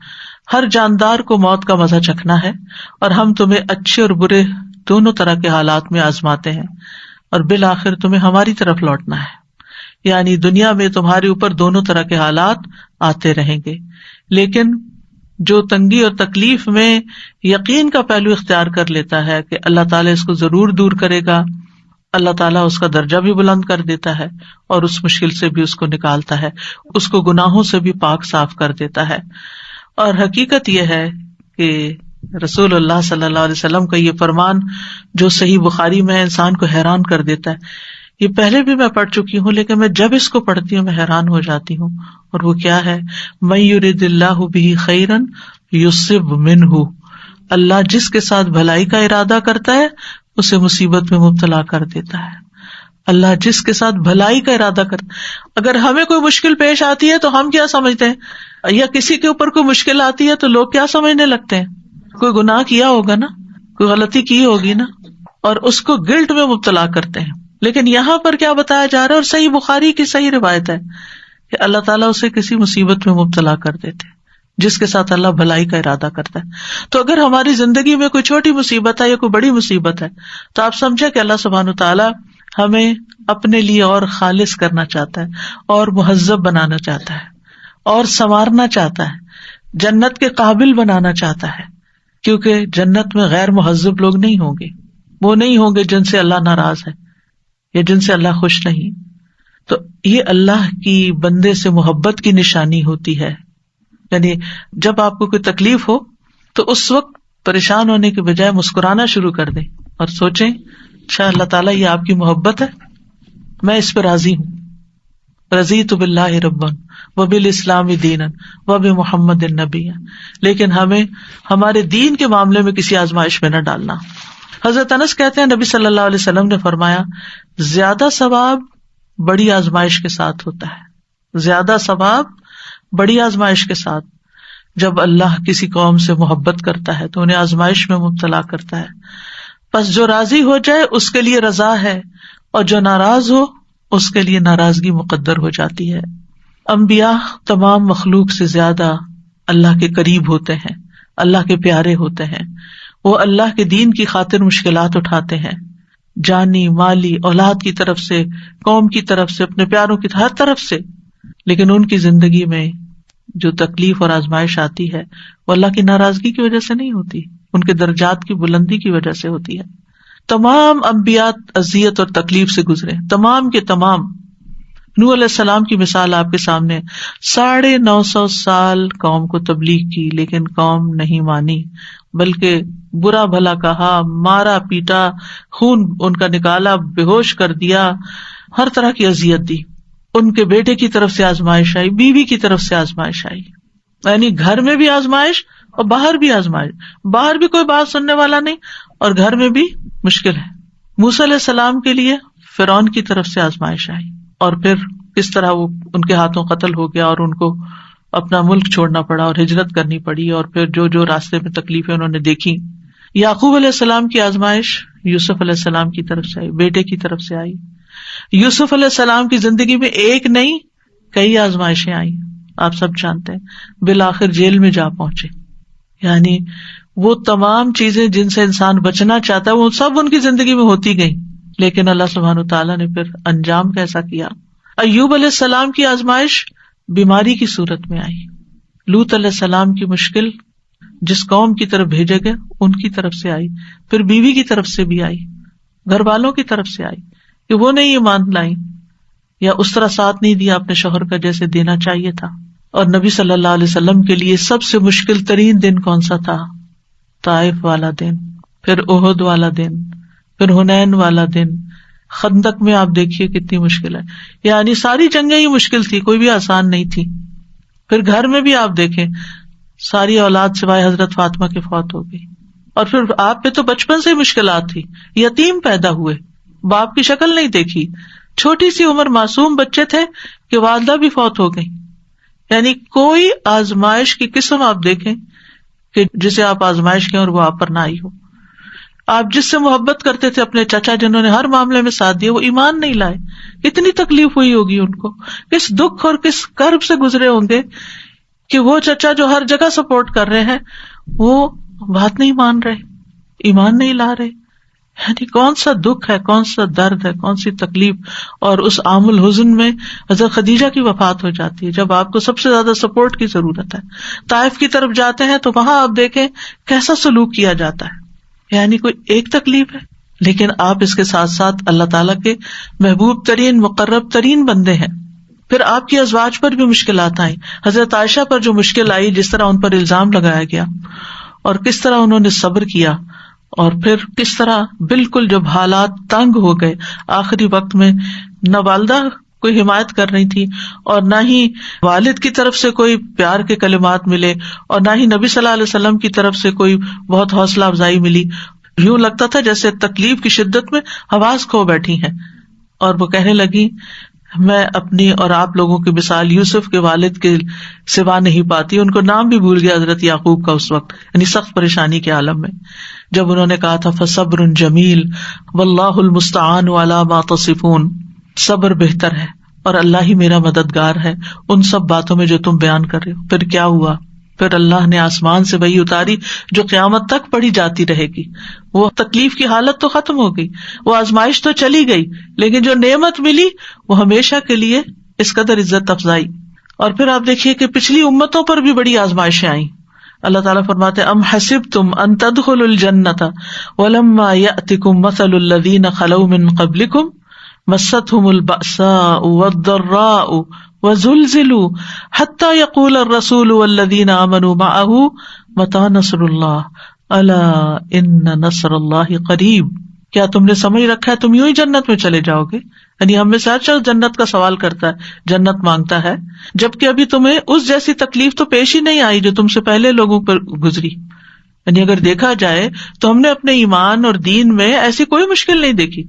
ہر جاندار کو موت کا مزہ چکھنا ہے اور ہم تمہیں اچھے اور برے دونوں طرح کے حالات میں آزماتے ہیں اور بالآخر تمہیں ہماری طرف لوٹنا ہے۔ یعنی دنیا میں تمہارے اوپر دونوں طرح کے حالات آتے رہیں گے، لیکن جو تنگی اور تکلیف میں یقین کا پہلو اختیار کر لیتا ہے کہ اللہ تعالیٰ اس کو ضرور دور کرے گا، اللہ تعالیٰ اس کا درجہ بھی بلند کر دیتا ہے اور اس مشکل سے بھی اس کو نکالتا ہے، اس کو گناہوں سے بھی پاک صاف کر دیتا ہے۔ اور حقیقت یہ ہے کہ رسول اللہ صلی اللہ علیہ وسلم کا یہ فرمان جو صحیح بخاری میں ہے انسان کو حیران کر دیتا ہے۔ یہ پہلے بھی میں پڑھ چکی ہوں، لیکن میں جب اس کو پڑھتی ہوں میں حیران ہو جاتی ہوں، اور وہ کیا ہے، من یرد اللہ بہ خیرا یصب منہ، اللہ جس کے ساتھ بھلائی کا ارادہ کرتا ہے اسے مصیبت میں مبتلا کر دیتا ہے۔ اللہ جس کے ساتھ بھلائی کا ارادہ کرتا ہے، اگر ہمیں کوئی مشکل پیش آتی ہے تو ہم کیا سمجھتے ہیں، یا کسی کے اوپر کوئی مشکل آتی ہے تو لوگ کیا سمجھنے لگتے ہیں، کوئی گناہ کیا ہوگا نا، کوئی غلطی کی ہوگی نا، اور اس کو گلٹ میں مبتلا کرتے ہیں۔ لیکن یہاں پر کیا بتایا جا رہا ہے، اور صحیح بخاری کی صحیح روایت ہے کہ اللہ تعالیٰ اسے کسی مصیبت میں مبتلا کر دیتے ہیں جس کے ساتھ اللہ بھلائی کا ارادہ کرتا ہے۔ تو اگر ہماری زندگی میں کوئی چھوٹی مصیبت ہے یا کوئی بڑی مصیبت ہے تو آپ سمجھے کہ اللہ سبحانہ تعالیٰ ہمیں اپنے لیے اور خالص کرنا چاہتا ہے اور مہذب بنانا چاہتا ہے اور سنوارنا چاہتا ہے، جنت کے قابل بنانا چاہتا ہے، کیونکہ جنت میں غیر مہذب لوگ نہیں ہوں گے، وہ نہیں ہوں گے جن سے اللہ ناراض ہے یا جن سے اللہ خوش نہیں۔ تو یہ اللہ کی بندے سے محبت کی نشانی ہوتی ہے، یعنی جب آپ کو کوئی تکلیف ہو تو اس وقت پریشان ہونے کے بجائے مسکرانا شروع کر دیں اور سوچیں اچھا اللہ تعالیٰ یہ آپ کی محبت ہے، میں اس پہ راضی ہوں، رضیت باللہ ربا وبالاسلام دینا وبمحمد نبیا۔ لیکن ہمیں ہمارے دین کے معاملے میں کسی آزمائش میں نہ ڈالنا۔ حضرت انس کہتے ہیں نبی صلی اللہ علیہ وسلم نے فرمایا زیادہ ثواب بڑی آزمائش کے ساتھ ہوتا ہے، زیادہ ثواب بڑی آزمائش کے ساتھ۔ جب اللہ کسی قوم سے محبت کرتا ہے تو انہیں آزمائش میں مبتلا کرتا ہے، پس جو راضی ہو جائے اس کے لیے رضا ہے، اور جو ناراض ہو اس کے لیے ناراضگی مقدر ہو جاتی ہے۔ انبیاء تمام مخلوق سے زیادہ اللہ کے قریب ہوتے ہیں، اللہ کے پیارے ہوتے ہیں، وہ اللہ کے دین کی خاطر مشکلات اٹھاتے ہیں، جانی مالی اولاد کی طرف سے، قوم کی طرف سے، اپنے پیاروں کی ہر طرف سے، لیکن ان کی زندگی میں جو تکلیف اور آزمائش آتی ہے وہ اللہ کی ناراضگی کی وجہ سے نہیں ہوتی، ان کے درجات کی بلندی کی وجہ سے ہوتی ہے۔ تمام انبیاء اذیت اور تکلیف سے گزرے، تمام کے تمام۔ نوح علیہ السلام کی مثال آپ کے سامنے، 950 سال قوم کو تبلیغ کی لیکن قوم نہیں مانی، بلکہ برا بھلا کہا، مارا پیٹا، خون ان کا نکالا، بے ہوش کر دیا، ہر طرح کی اذیت دی۔ ان کے بیٹے کی طرف سے آزمائش آئی، بیوی کی طرف سے آزمائش آئی، یعنی گھر میں بھی آزمائش اور باہر بھی آزمائش، باہر بھی کوئی بات سننے والا نہیں اور گھر میں بھی مشکل ہے۔ موسیٰ علیہ السلام کے لیے فرعون کی طرف سے آزمائش آئی، اور پھر کس طرح وہ ان کے ہاتھوں قتل ہو گیا اور ان کو اپنا ملک چھوڑنا پڑا اور ہجرت کرنی پڑی، اور پھر جو راستے میں تکلیفیں انہوں نے دیکھی۔ یعقوب علیہ السلام کی آزمائش یوسف علیہ السلام کی طرف سے آئی، بیٹے کی طرف سے آئی۔ یوسف علیہ السلام کی زندگی میں ایک نہیں کئی آزمائشیں آئیں، آپ سب جانتے ہیں، بالآخر جیل میں جا پہنچے۔ یعنی وہ تمام چیزیں جن سے انسان بچنا چاہتا ہے وہ سب ان کی زندگی میں ہوتی گئیں، لیکن اللہ سبحانہ تعالیٰ نے پھر انجام کیسا کیا۔ ایوب علیہ السلام کی آزمائش بیماری کی صورت میں آئی، لوط علیہ السلام کی مشکل جس قوم کی طرف بھیجے گئے ان کی طرف سے آئی، پھر بیوی کی طرف سے بھی آئی، گھر والوں کی طرف سے آئی کہ وہ نہیں ایمان لائیں یا اس طرح ساتھ نہیں دیا اپنے شوہر کا جیسے دینا چاہیے تھا۔ اور نبی صلی اللہ علیہ وسلم کے لیے سب سے مشکل ترین دن کون سا تھا؟ طائف والا دن، پھر احد والا دن، پھر حنین والا دن، خندق میں آپ دیکھیے کتنی مشکل ہے، یعنی ساری جنگیں ہی مشکل تھی، کوئی بھی آسان نہیں تھی۔ پھر گھر میں بھی آپ دیکھیں ساری اولاد سوائے حضرت فاطمہ کے فوت ہو گئی، اور پھر آپ پہ تو بچپن سے مشکلات تھی، یتیم پیدا ہوئے، باپ کی شکل نہیں دیکھی، چھوٹی سی عمر معصوم بچے تھے کہ والدہ بھی فوت ہو گئی. یعنی کوئی آزمائش کی قسم آپ دیکھیں کہ جسے آپ آزمائش کہیں اور وہ آپ پر نہ آئی ہو. آپ جس سے محبت کرتے تھے اپنے چچا، جنہوں نے ہر معاملے میں ساتھ دیا، وہ ایمان نہیں لائے، کتنی تکلیف ہوئی ہوگی ان کو، کس دکھ اور کس کرب سے گزرے ہوں گے کہ وہ چچا جو ہر جگہ سپورٹ کر رہے ہیں وہ بات نہیں مان رہے، ایمان نہیں لا رہے. یعنی کون سا دکھ ہے، کون سا درد ہے، کون سی تکلیف. اور اس عام الحزن میں حضرت خدیجہ کی وفات ہو جاتی ہے جب آپ کو سب سے زیادہ سپورٹ کی ضرورت ہے. طائف کی طرف جاتے ہیں تو وہاں آپ دیکھیں کیسا سلوک کیا جاتا ہے. یعنی کوئی ایک تکلیف ہے لیکن آپ اس کے ساتھ ساتھ اللہ تعالیٰ کے محبوب ترین مقرب ترین بندے ہیں. پھر آپ کی ازواج پر بھی مشکلات آئیں. حضرت عائشہ پر جو مشکل آئی، جس طرح ان پر الزام لگایا گیا اور کس طرح انہوں نے صبر کیا، اور پھر کس طرح بالکل جب حالات تنگ ہو گئے آخری وقت میں، نہ والدہ کوئی حمایت کر رہی تھی اور نہ ہی والد کی طرف سے کوئی پیار کے کلمات ملے اور نہ ہی نبی صلی اللہ علیہ وسلم کی طرف سے کوئی بہت حوصلہ افزائی ملی. یوں لگتا تھا جیسے تکلیف کی شدت میں حواس کھو بیٹھی ہیں. اور وہ کہنے لگی میں اپنی اور آپ لوگوں کی مثال یوسف کے والد کے سوا نہیں پاتی. ان کو نام بھی بھول گیا حضرت یعقوب کا اس وقت، یعنی سخت پریشانی کے عالم میں، جب انہوں نے کہا تھا فصبر جمیل واللہ المستعان علی ما تصفون، صبر بہتر ہے اور اللہ ہی میرا مددگار ہے ان سب باتوں میں جو تم بیان کر رہے ہو. پھر کیا ہوا؟ پھر اللہ نے آسمان سے وحی اتاری جو قیامت تک پڑھی جاتی رہے گی. وہ تکلیف کی حالت تو ختم ہو گئی، وہ آزمائش تو چلی گئی، لیکن جو نعمت ملی وہ ہمیشہ کے لیے اس قدر عزت افزائی. اور پھر آپ دیکھیے کہ پچھلی امتوں پر بھی بڑی آزمائشیں آئیں. اللہ تعالیٰ فرماتے ام حسبتم ان تدخلوا الجنۃ ولما یأتکم مثل الذین خلوا من قبلکم مستهم البأساء والضراء وزلزلوا حتى يقول الرسول والذين آمنوا معه متى نصر الله الا ان نصر الله قریب. کیا تم نے سمجھ رکھا ہے تم یوں ہی جنت میں چلے جاؤ گے؟ یعنی ہم میں سے ہر شخص جنت کا سوال کرتا ہے، جنت مانگتا ہے، جبکہ ابھی تمہیں اس جیسی تکلیف تو پیش ہی نہیں آئی جو تم سے پہلے لوگوں پر گزری. یعنی اگر دیکھا جائے تو ہم نے اپنے ایمان اور دین میں ایسی کوئی مشکل نہیں دیکھی.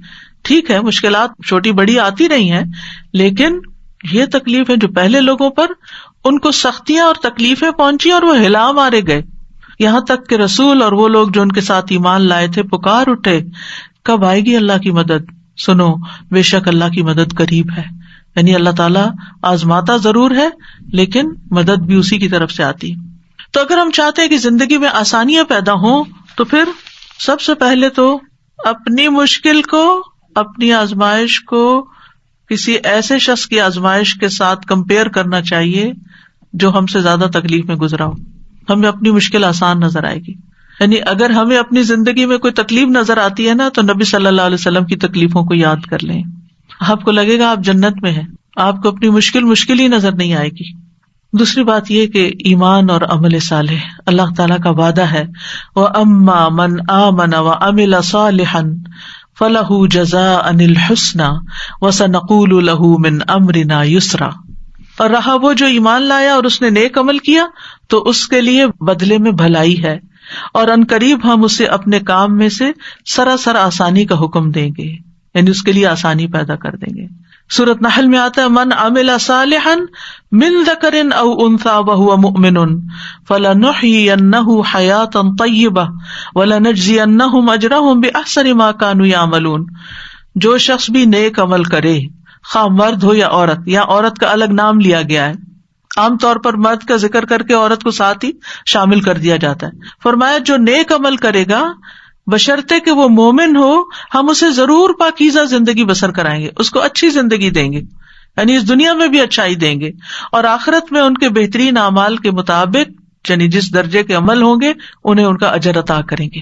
ٹھیک ہے مشکلات چھوٹی بڑی آتی رہی ہیں، لیکن یہ تکلیف ہے جو پہلے لوگوں پر، ان کو سختیاں اور تکلیفیں پہنچی اور وہ ہلا مارے گئے. یہاں تک کہ رسول اور وہ لوگ جو ان کے ساتھ ایمان لائے تھے پکار اٹھے کب آئے گی اللہ کی مدد؟ سنو بے شک اللہ کی مدد قریب ہے. یعنی اللہ تعالیٰ آزماتا ضرور ہے لیکن مدد بھی اسی کی طرف سے آتی. تو اگر ہم چاہتے ہیں کہ زندگی میں آسانیاں پیدا ہوں تو پھر سب سے پہلے تو اپنی مشکل کو، اپنی آزمائش کو کسی ایسے شخص کی آزمائش کے ساتھ کمپیئر کرنا چاہیے جو ہم سے زیادہ تکلیف میں گزرا ہو. ہمیں اپنی مشکل آسان نظر آئے گی. یعنی اگر ہمیں اپنی زندگی میں کوئی تکلیف نظر آتی ہے نا تو نبی صلی اللہ علیہ وسلم کی تکلیفوں کو یاد کر لیں، آپ کو لگے گا آپ جنت میں ہیں، آپ کو اپنی مشکل ہی نظر نہیں آئے گی. دوسری بات یہ کہ ایمان اور عمل صالح، اللہ تعالیٰ کا وعدہ ہے وَأَمَّا مَنْ آمَنَ وَعَمِلَ صَالِحًا فَلَهُ جَزَاءً الْحُسْنَى وَسَنَقُولُ لَهُ مِنْ أَمْرِنَا يُسْرًا. اور رہا وہ جو ایمان لایا اور اس نے نیک عمل کیا تو اس کے لیے بدلے میں بھلائی ہے، اور ان قریب ہم اسے اپنے کام میں سے سراسر آسانی کا حکم دیں گے، یعنی اس کے لیے آسانی پیدا کر دیں گے. سورۃ نحل میں آتا ہے من عمل صالحا من ذکر او انثى وهو مؤمن فلنحيينه حیاتا طیبہ ولنجزینہم اجرہم باحسن ما كانوا يعملون. جو شخص بھی نیک عمل کرے، خواہ مرد ہو یا عورت کا الگ نام لیا گیا ہے، عام طور پر مرد کا ذکر کر کے عورت کو ساتھ ہی شامل کر دیا جاتا ہے. فرمایا جو نیک عمل کرے گا بشرطے کہ وہ مومن ہو، ہم اسے ضرور پاکیزہ زندگی بسر کرائیں گے، اس کو اچھی زندگی دیں گے، یعنی اس دنیا میں بھی اچھائی دیں گے، اور آخرت میں ان کے بہترین اعمال کے مطابق یعنی جس درجے کے عمل ہوں گے انہیں ان کا اجر عطا کریں گے.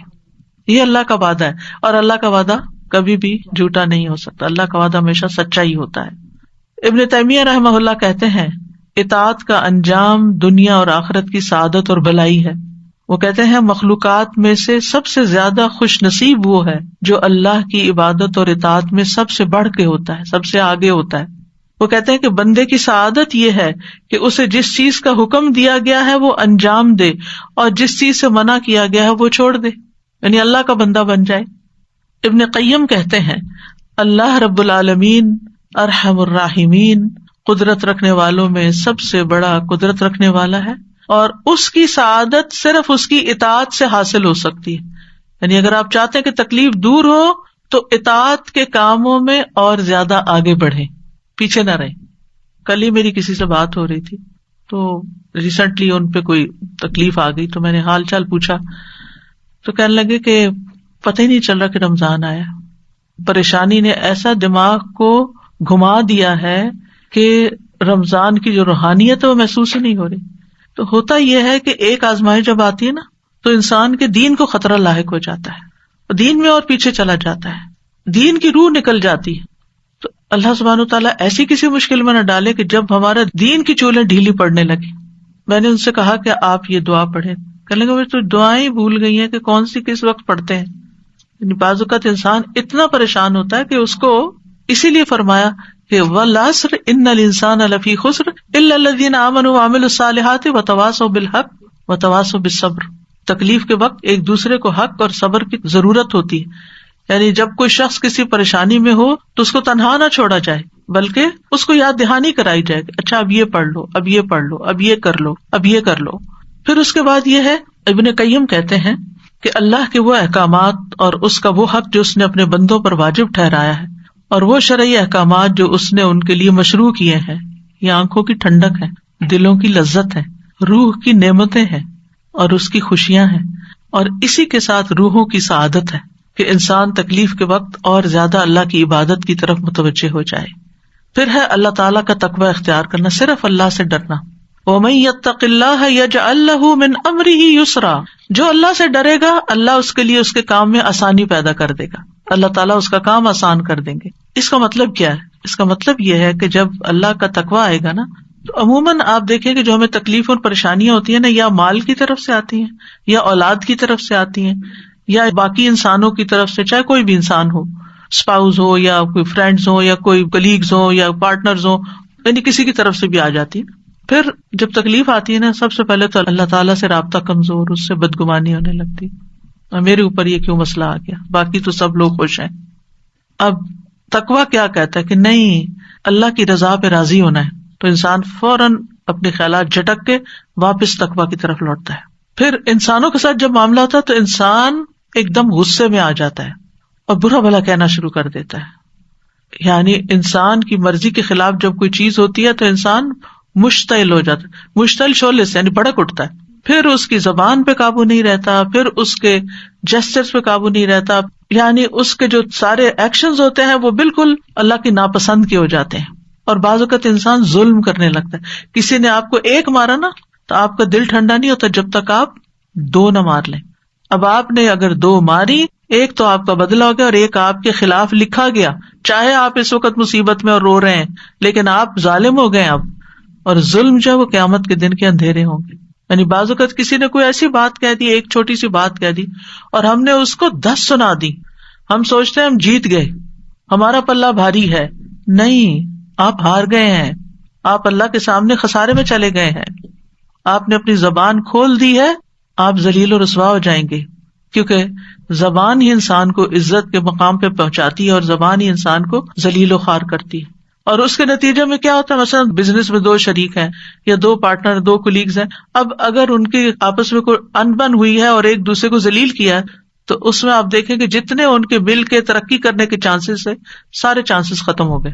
یہ اللہ کا وعدہ ہے، اور اللہ کا وعدہ کبھی بھی جھوٹا نہیں ہو سکتا. اللہ کا وعدہ ہمیشہ سچا ہی ہوتا ہے. ابن تیمیہ رحمہ اللہ کہتے ہیں اطاعت کا انجام دنیا اور آخرت کی سعادت اور بھلائی ہے. وہ کہتے ہیں مخلوقات میں سے سب سے زیادہ خوش نصیب وہ ہے جو اللہ کی عبادت اور اطاعت میں سب سے بڑھ کے ہوتا ہے، سب سے آگے ہوتا ہے. وہ کہتے ہیں کہ بندے کی سعادت یہ ہے کہ اسے جس چیز کا حکم دیا گیا ہے وہ انجام دے، اور جس چیز سے منع کیا گیا ہے وہ چھوڑ دے. یعنی اللہ کا بندہ بن جائے. ابن قیم کہتے ہیں اللہ رب العالمین ارحم الراحمین قدرت رکھنے والوں میں سب سے بڑا قدرت رکھنے والا ہے، اور اس کی سعادت صرف اس کی اطاعت سے حاصل ہو سکتی ہے. یعنی اگر آپ چاہتے ہیں کہ تکلیف دور ہو تو اطاعت کے کاموں میں اور زیادہ آگے بڑھیں، پیچھے نہ رہیں. کل ہی میری کسی سے بات ہو رہی تھی تو ریسنٹلی ان پہ کوئی تکلیف آ گئی، تو میں نے حال چال پوچھا تو کہنے لگے کہ پتہ ہی نہیں چل رہا کہ رمضان آیا. پریشانی نے ایسا دماغ کو گھما دیا ہے کہ رمضان کی جو روحانیت ہے وہ محسوس ہی نہیں ہو رہی. تو ہوتا یہ ہے کہ ایک آزمائش جب آتی ہے نا تو انسان کے دین کو خطرہ لاحق ہو جاتا ہے، دین میں اور پیچھے چلا جاتا ہے، دین کی روح نکل جاتی ہے. تو اللہ سبحانہ وتعالیٰ ایسی کسی مشکل میں نہ ڈالے کہ جب ہمارا دین کی چولیں ڈھیلی پڑنے لگے. میں نے ان سے کہا کہ آپ یہ دعا پڑھیں. کہنے لگے تو دعائیں بھول گئی ہیں کہ کون سی کس وقت پڑھتے ہیں. یعنی بعض اوقات انسان اتنا پریشان ہوتا ہے کہ اس کو اسی لیے فرمایا کہ والعصر ان الانسان لفی خسر الا الذین آمنوا وعملوا الصالحات وتواصوا بالحق وتواصوا بالصبر. تکلیف کے وقت ایک دوسرے کو حق اور صبر کی ضرورت ہوتی ہے. یعنی جب کوئی شخص کسی پریشانی میں ہو تو اس کو تنہا نہ چھوڑا جائے، بلکہ اس کو یاد دہانی کرائی جائے کہ اچھا اب یہ پڑھ لو، اب یہ پڑھ لو، اب یہ کر لو، اب یہ کر لو. پھر اس کے بعد یہ ہے، ابن قیم کہتے ہیں کہ اللہ کے وہ احکامات اور اس کا وہ حق جو اس نے اپنے بندوں پر واجب ٹھہرایا ہے، اور وہ شرعی احکامات جو اس نے ان کے لیے مشروع کیے ہیں، یہ آنکھوں کی ٹھنڈک ہے، دلوں کی لذت ہے، روح کی نعمتیں ہیں اور اس کی خوشیاں ہیں، اور اسی کے ساتھ روحوں کی سعادت ہے کہ انسان تکلیف کے وقت اور زیادہ اللہ کی عبادت کی طرف متوجہ ہو جائے. پھر ہے اللہ تعالیٰ کا تقوی اختیار کرنا، صرف اللہ سے ڈرنا. وَمَن يَتَّقِ اللَّهَ يَجْعَل لَّهُ مِنْ أَمْرِهِ يُسْرًا. جو اللہ سے ڈرے گا اللہ اس کے لیے اس کے کام میں آسانی پیدا کر دے گا، اللہ تعالیٰ اس کا کام آسان کر دیں گے. اس کا مطلب کیا ہے؟ اس کا مطلب یہ ہے کہ جب اللہ کا تقوی آئے گا نا تو عموماً آپ دیکھیں کہ جو ہمیں تکلیف اور پریشانیاں ہوتی ہیں نا، یا مال کی طرف سے آتی ہیں، یا اولاد کی طرف سے آتی ہیں، یا باقی انسانوں کی طرف سے، چاہے کوئی بھی انسان ہو، اسپاؤز ہو یا کوئی فرینڈز ہو یا کوئی کلیگز ہو یا پارٹنرز ہو، یعنی کسی کی طرف سے بھی آ جاتی ہے. پھر جب تکلیف آتی ہے نا، سب سے پہلے تو اللہ تعالیٰ سے رابطہ کمزور، اس سے بدگمانی ہونے لگتی، اور میرے اوپر یہ کیوں مسئلہ آ گیا، باقی تو سب لوگ خوش ہیں. اب تقویٰ کیا کہتا ہے کہ نہیں، اللہ کی رضا پہ راضی ہونا ہے، تو انسان فوراً اپنے خیالات جھٹک کے واپس تقویٰ کی طرف لوٹتا ہے. پھر انسانوں کے ساتھ جب معاملہ ہوتا ہے تو انسان ایک دم غصے میں آ جاتا ہے اور برا بھلا کہنا شروع کر دیتا ہے. یعنی انسان کی مرضی کے خلاف جب کوئی چیز ہوتی ہے تو انسان مشتعل ہو جاتا ہے، مشتعل شعلے سے یعنی بھڑک اٹھتا ہے. پھر اس کی زبان پہ قابو نہیں رہتا، پھر اس کے جسچرز پہ قابو نہیں رہتا، یعنی اس کے جو سارے ایکشنز ہوتے ہیں وہ بالکل اللہ کی ناپسند کے ہو جاتے ہیں. اور بعض اوقات انسان ظلم کرنے لگتا ہے. کسی نے آپ کو ایک مارا نا تو آپ کا دل ٹھنڈا نہیں ہوتا جب تک آپ 2 نہ مار لیں. اب آپ نے اگر 2 ماری، ایک تو آپ کا بدلہ ہو گیا اور ایک آپ کے خلاف لکھا گیا. چاہے آپ اس وقت مصیبت میں اور رو رہے ہیں لیکن آپ ظالم ہو گئے اب، اور ظلم جو ہے وہ قیامت کے دن کے اندھیرے ہوں گے. یعنی بعض اوقات کسی نے کوئی ایسی بات کہہ دی، ایک چھوٹی سی بات کہہ دی اور ہم نے اس کو 10 سنا دی، ہم سوچتے ہیں ہم جیت گئے، ہمارا پلہ بھاری ہے. نہیں، آپ ہار گئے ہیں، آپ اللہ کے سامنے خسارے میں چلے گئے ہیں. آپ نے اپنی زبان کھول دی ہے، آپ ذلیل و رسوا ہو جائیں گے، کیونکہ زبان ہی انسان کو عزت کے مقام پہ پہنچاتی ہے اور زبان ہی انسان کو ذلیل و خوار کرتی ہے. اور اس کے نتیجے میں کیا ہوتا ہے، مثلا بزنس میں 2 شریک ہیں یا 2 پارٹنر، 2 کولیگز ہیں. اب اگر ان کی آپس میں کوئی انبن ہوئی ہے اور ایک دوسرے کو ذلیل کیا ہے تو اس میں آپ دیکھیں کہ جتنے ان کے مل کے ترقی کرنے کے چانسز ہے، سارے چانسز ختم ہو گئے.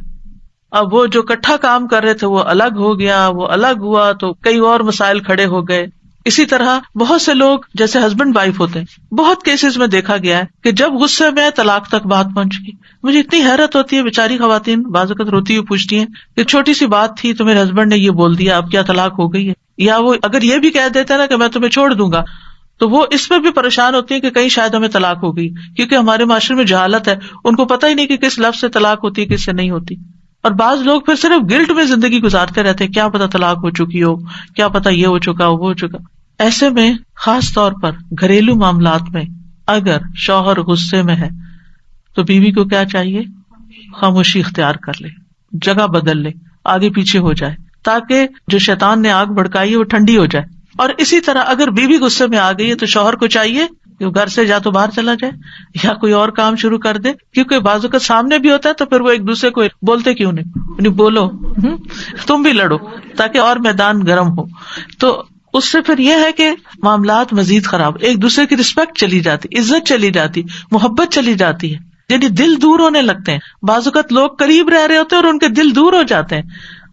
اب وہ جو اکٹھا کام کر رہے تھے وہ الگ ہو گیا، وہ الگ ہوا تو کئی اور مسائل کھڑے ہو گئے. اسی طرح بہت سے لوگ جیسے ہسبینڈ وائف ہوتے ہیں، بہت کیسز میں دیکھا گیا ہے کہ جب غصے میں طلاق تک بات پہنچ گئی. مجھے اتنی حیرت ہوتی ہے، بیچاری خواتین بعض اوقات روتی ہوئی پوچھتی ہیں کہ چھوٹی سی بات تھی تو میرے ہسبینڈ نے یہ بول دیا، اب کیا طلاق ہو گئی ہے؟ یا وہ اگر یہ بھی کہہ دیتا ہے نا کہ میں تمہیں چھوڑ دوں گا تو وہ اس میں بھی پریشان ہوتی ہیں کہ کہیں شاید ہمیں طلاق ہو گئی، کیونکہ ہمارے معاشرے میں جہالت ہے، ان کو پتہ ہی نہیں کہ کس لفظ سے طلاق ہوتی ہے کس سے نہیں ہوتی. اور بعض لوگ پھر صرف گلٹ میں زندگی گزارتے رہتے ہیں، کیا پتا طلاق ہو چکی ہو، کیا پتا یہ ہو چکا ہو وہ ہو چکا. ایسے میں خاص طور پر گھریلو معاملات میں اگر شوہر غصے میں ہے تو بیوی کو کیا چاہیے، خاموشی اختیار کر لے، جگہ بدل لے، آگے پیچھے ہو جائے، تاکہ جو شیطان نے آگ بھڑکائی ہے وہ ٹھنڈی ہو جائے. اور اسی طرح اگر بیوی غصے میں آ گئی ہے تو شوہر کو چاہیے کہ گھر سے یا تو باہر چلا جائے یا کوئی اور کام شروع کر دے, کیونکہ بعض اوقات سامنے بھی ہوتا ہے تو پھر وہ ایک دوسرے کو بولتے کیوں نہیں, بولو تم بھی لڑو تاکہ اور میدان گرم ہو. تو اس سے پھر یہ ہے کہ معاملات مزید خراب, ایک دوسرے کی رسپیکٹ چلی جاتی, عزت چلی جاتی, محبت چلی جاتی ہے, یعنی دل دور ہونے لگتے ہیں. بعض اوقات لوگ قریب رہ رہے ہوتے ہیں اور ان کے دل دور ہو جاتے ہیں,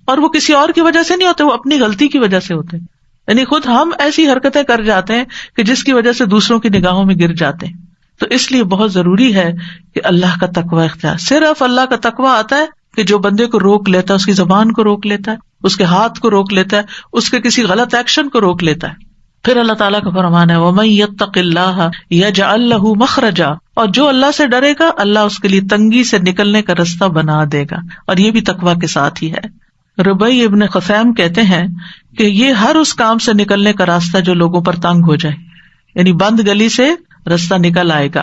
اور وہ کسی اور کی وجہ سے نہیں ہوتے, وہ اپنی غلطی کی وجہ سے ہوتے ہیں. یعنی خود ہم ایسی حرکتیں کر جاتے ہیں کہ جس کی وجہ سے دوسروں کی نگاہوں میں گر جاتے ہیں. تو اس لیے بہت ضروری ہے کہ اللہ کا تقوی اختیار. صرف اللہ کا تقوی آتا ہے کہ جو بندے کو روک لیتا ہے, اس کی زبان کو روک لیتا ہے, اس کے ہاتھ کو روک لیتا ہے, اس کے کسی غلط ایکشن کو روک لیتا ہے. پھر اللہ تعالیٰ کا فرمان ہے وَمَن يَتَّقِ اللَّهَ يَجْعَل لَّهُ مَخْرَجًا, اور جو اللہ سے ڈرے گا اللہ اس کے لیے تنگی سے نکلنے کا رستہ بنا دے گا, اور یہ بھی تقویٰ کے ساتھ ہی ہے. ربیع ابن خثیم کہتے ہیں کہ یہ ہر اس کام سے نکلنے کا راستہ جو لوگوں پر تنگ ہو جائے, یعنی بند گلی سے راستہ نکل آئے گا.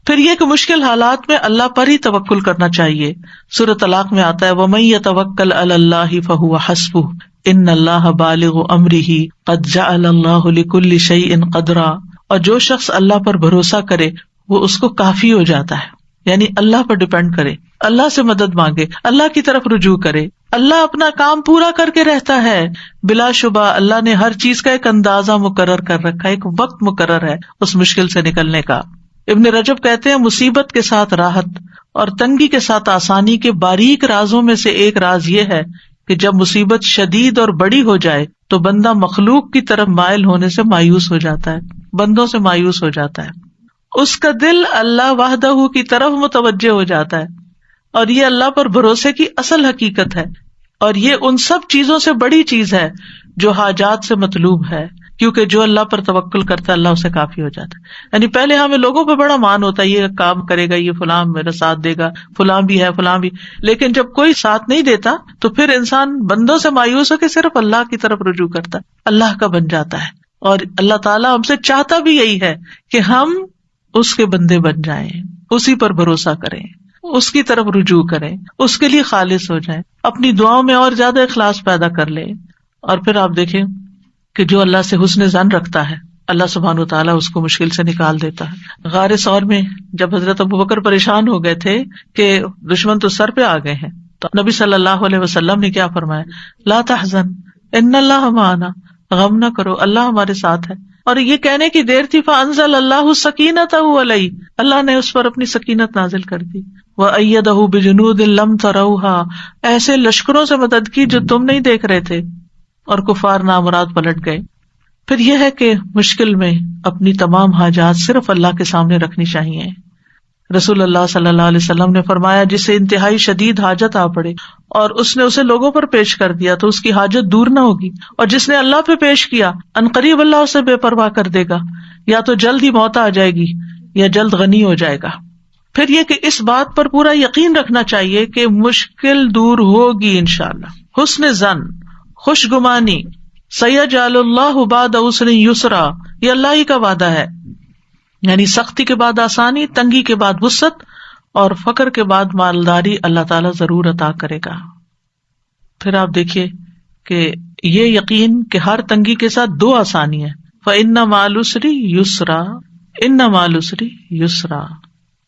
پھر یہ کہ مشکل حالات میں اللہ پر ہی توکل کرنا چاہیے. سورۃ طلاق میں آتا ہے وَمَن يَتَوَکَّلْ عَلَى اللَّهِ فَهُوَ حَسْبُهُ إِنَّ اللَّهَ بَالِغُ أَمْرِهِ قَدْ جَعَلَ اللَّهُ لِكُلِّ شَيْءٍ قَدْرًا, اور جو شخص اللہ پر بھروسہ کرے وہ اس کو کافی ہو جاتا ہے. یعنی اللہ پر ڈیپینڈ کرے, اللہ سے مدد مانگے, اللہ کی طرف رجوع کرے, اللہ اپنا کام پورا کر کے رہتا ہے. بلا شبہ اللہ نے ہر چیز کا ایک اندازہ مقرر کر رکھا ہے, ایک وقت مقرر ہے اس مشکل سے نکلنے کا. ابن رجب کہتے ہیں مصیبت کے ساتھ راحت اور تنگی کے ساتھ آسانی کے باریک رازوں میں سے ایک راز یہ ہے کہ جب مصیبت شدید اور بڑی ہو جائے تو بندہ مخلوق کی طرف مائل ہونے سے مایوس ہو جاتا ہے, بندوں سے مایوس ہو جاتا ہے. اس کا دل اللہ وحدہ کی طرف متوجہ ہو جاتا ہے, اور یہ اللہ پر بھروسے کی اصل حقیقت ہے, اور یہ ان سب چیزوں سے بڑی چیز ہے جو حاجات سے مطلوب ہے, کیونکہ جو اللہ پر توکل کرتا ہے اللہ اسے کافی ہو جاتا ہے. یعنی پہلے ہمیں لوگوں پہ بڑا مان ہوتا ہے, یہ کام کرے گا, یہ فلاں میرا ساتھ دے گا, فلاں بھی ہے, فلاں بھی, لیکن جب کوئی ساتھ نہیں دیتا تو پھر انسان بندوں سے مایوس ہو کے صرف اللہ کی طرف رجوع کرتا ہے, اللہ کا بن جاتا ہے. اور اللہ تعالیٰ ہم سے چاہتا بھی یہی ہے کہ ہم اس کے بندے بن جائیں, اسی پر بھروسہ کریں, اس کی طرف رجوع کریں, اس کے لیے خالص ہو جائیں, اپنی دعاؤں میں اور زیادہ اخلاص پیدا کر لیں. اور پھر آپ دیکھیں کہ جو اللہ سے حسن ظن رکھتا ہے اللہ سبحانہ وتعالیٰ اس کو مشکل سے نکال دیتا ہے. غار ثور میں جب حضرت ابوبکر پریشان ہو گئے تھے کہ دشمن تو سر پہ آ گئے ہیں, تو نبی صلی اللہ علیہ وسلم نے کیا فرمایا, لا تحزن ان اللہ معنا, غم نہ کرو اللہ ہمارے ساتھ ہے. اور یہ کہنے کی دیر تھی فانزل اللہ سکینتہ علیہ, اللہ نے اس پر اپنی سکینت نازل کر دی. وأیدہ بجنود لم تروہا, ایسے لشکروں سے مدد کی جو تم نہیں دیکھ رہے تھے, اور کفار نامراد پلٹ گئے. پھر یہ ہے کہ مشکل میں اپنی تمام حاجات صرف اللہ کے سامنے رکھنی چاہیے. رسول اللہ صلی اللہ علیہ وسلم نے فرمایا جسے انتہائی شدید حاجت آ پڑے اور اس نے اسے لوگوں پر پیش کر دیا تو اس کی حاجت دور نہ ہوگی, اور جس نے اللہ پہ پیش کیا عنقریب اللہ اسے بے پرواہ کر دے گا, یا تو جلد ہی موت آ جائے گی یا جلد غنی ہو جائے گا. پھر یہ کہ اس بات پر پورا یقین رکھنا چاہیے کہ مشکل دور ہوگی انشاءاللہ. حسن ظن, خوش گمانی, سیجعل اللہ بعد عسر یسرا, یہ اللہ ہی کا وعدہ ہے. یعنی سختی کے بعد آسانی, تنگی کے بعد وسعت, اور فقر کے بعد مالداری اللہ تعالیٰ ضرور عطا کرے گا. پھر آپ دیکھیے کہ یہ یقین کہ ہر تنگی کے ساتھ دو آسانی ہے, فإن مع العسر یسرا, ان مع العسر یسرا,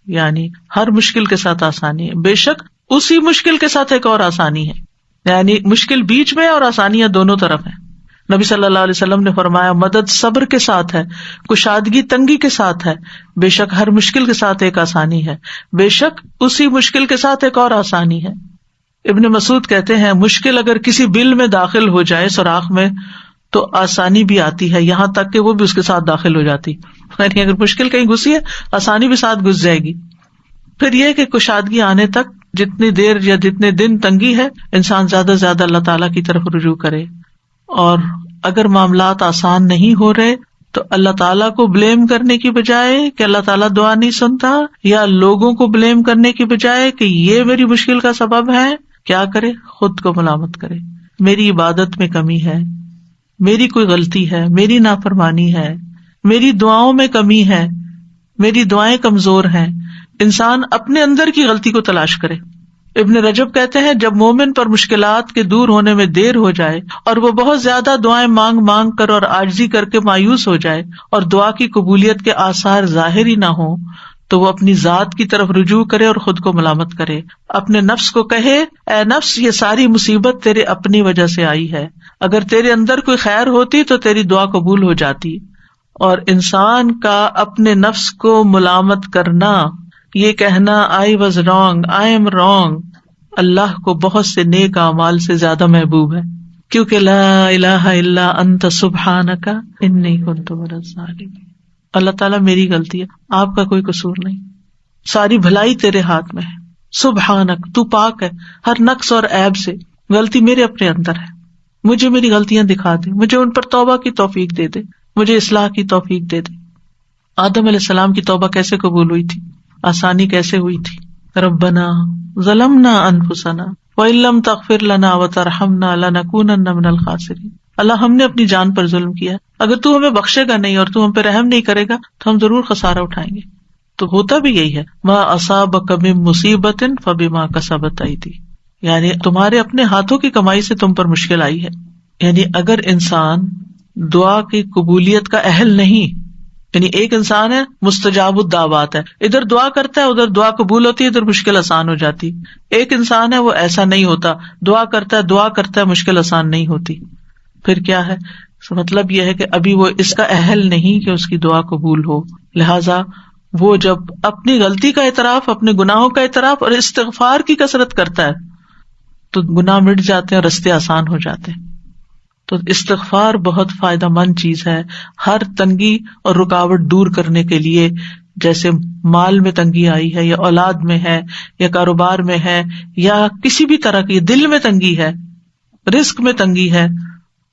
یعنی ہر مشکل کے ساتھ آسانی ہے, بے شک اسی مشکل کے ساتھ ایک اور آسانی ہے. یعنی مشکل بیچ میں اور آسانیاں دونوں طرف ہیں. نبی صلی اللہ علیہ وسلم نے فرمایا مدد صبر کے ساتھ ہے, کشادگی تنگی کے ساتھ ہے, بے شک ہر مشکل کے ساتھ ایک آسانی ہے, بے شک اسی مشکل کے ساتھ ایک اور آسانی ہے. ابن مسعود کہتے ہیں مشکل اگر کسی بل میں داخل ہو جائے, سوراخ میں, تو آسانی بھی آتی ہے, یہاں تک کہ وہ بھی اس کے ساتھ داخل ہو جاتی. یعنی اگر مشکل کہیں گھسی ہے آسانی بھی ساتھ گھس جائے گی. پھر یہ کہ کشادگی آنے تک جتنی دیر یا جتنے دن تنگی ہے انسان زیادہ سے زیادہ اللہ تعالیٰ کی طرف رجوع کرے. اور اگر معاملات آسان نہیں ہو رہے تو اللہ تعالیٰ کو بلیم کرنے کی بجائے کہ اللہ تعالیٰ دعا نہیں سنتا, یا لوگوں کو بلیم کرنے کی بجائے کہ یہ میری مشکل کا سبب ہے, کیا کرے, خود کو ملامت کرے. میری عبادت میں کمی ہے, میری کوئی غلطی ہے, میری نافرمانی ہے, میری دعاؤں میں کمی ہے, میری دعائیں کمزور ہیں. انسان اپنے اندر کی غلطی کو تلاش کرے, ابن رجب کہتے ہیں جب مومن پر مشکلات کے دور ہونے میں دیر ہو جائے اور وہ بہت زیادہ دعائیں مانگ مانگ کر اور عاجزی کر کے مایوس ہو جائے اور دعا کی قبولیت کے آثار ظاہر ہی نہ ہوں تو وہ اپنی ذات کی طرف رجوع کرے اور خود کو ملامت کرے، اپنے نفس کو کہے اے نفس یہ ساری مصیبت تیرے اپنی وجہ سے آئی ہے، اگر تیرے اندر کوئی خیر ہوتی تو تیری دعا قبول ہو جاتی۔ اور انسان کا اپنے نفس کو ملامت کرنا، یہ کہنا I was wrong, I am wrong، اللہ کو بہت سے نیک اعمال سے زیادہ محبوب ہے، کیونکہ لا الہ الا انت سبحانک انی کنت من الظالمین، اللہ تعالیٰ میری غلطی ہے، آپ کا کوئی قصور نہیں، ساری بھلائی تیرے ہاتھ میں ہے، سبحانک تو پاک ہے ہر نقص اور عیب سے، غلطی میرے اپنے اندر ہے، مجھے میری غلطیاں دکھا دے، مجھے ان پر توبہ کی توفیق دے دے، مجھے اصلاح کی توفیق دے دے۔ آدم علیہ السلام کی توبہ کیسے قبول ہوئی تھی، آسانی کیسے ہوئی تھی؟ ربنا ظلمنا انفسنا وان لم تغفر لنا وترحمنا لنکونن من الخاسرین، اللہ ہم نے اپنی جان پر ظلم کیا، اگر تو ہمیں بخشے گا نہیں اور تو ہم پہ رحم نہیں کرے گا تو ہم ضرور خسارہ اٹھائیں گے۔ تو ہوتا بھی یہی ہے، ما اصابک من مصیبت فبما کسبت ایدی، یعنی تمہارے اپنے ہاتھوں کی کمائی سے تم پر مشکل آئی ہے۔ یعنی اگر انسان دعا کی قبولیت کا اہل نہیں، یعنی ایک انسان ہے مستجاب الدعوات ہے، ادھر دعا کرتا ہے ادھر دعا قبول ہوتی ہے، ادھر مشکل آسان ہو جاتی، ایک انسان ہے وہ ایسا نہیں ہوتا، دعا کرتا ہے مشکل آسان نہیں ہوتی، پھر کیا ہے؟ مطلب یہ ہے کہ ابھی وہ اس کا اہل نہیں کہ اس کی دعا قبول ہو، لہذا وہ جب اپنی غلطی کا اعتراف، اپنے گناہوں کا اعتراف اور استغفار کی کثرت کرتا ہے تو گناہ مٹ جاتے ہیں اور رستے آسان ہو جاتے ہیں۔ تو استغفار بہت فائدہ مند چیز ہے ہر تنگی اور رکاوٹ دور کرنے کے لیے، جیسے مال میں تنگی آئی ہے یا اولاد میں ہے یا کاروبار میں ہے یا کسی بھی طرح کی دل میں تنگی ہے، رزق میں تنگی ہے،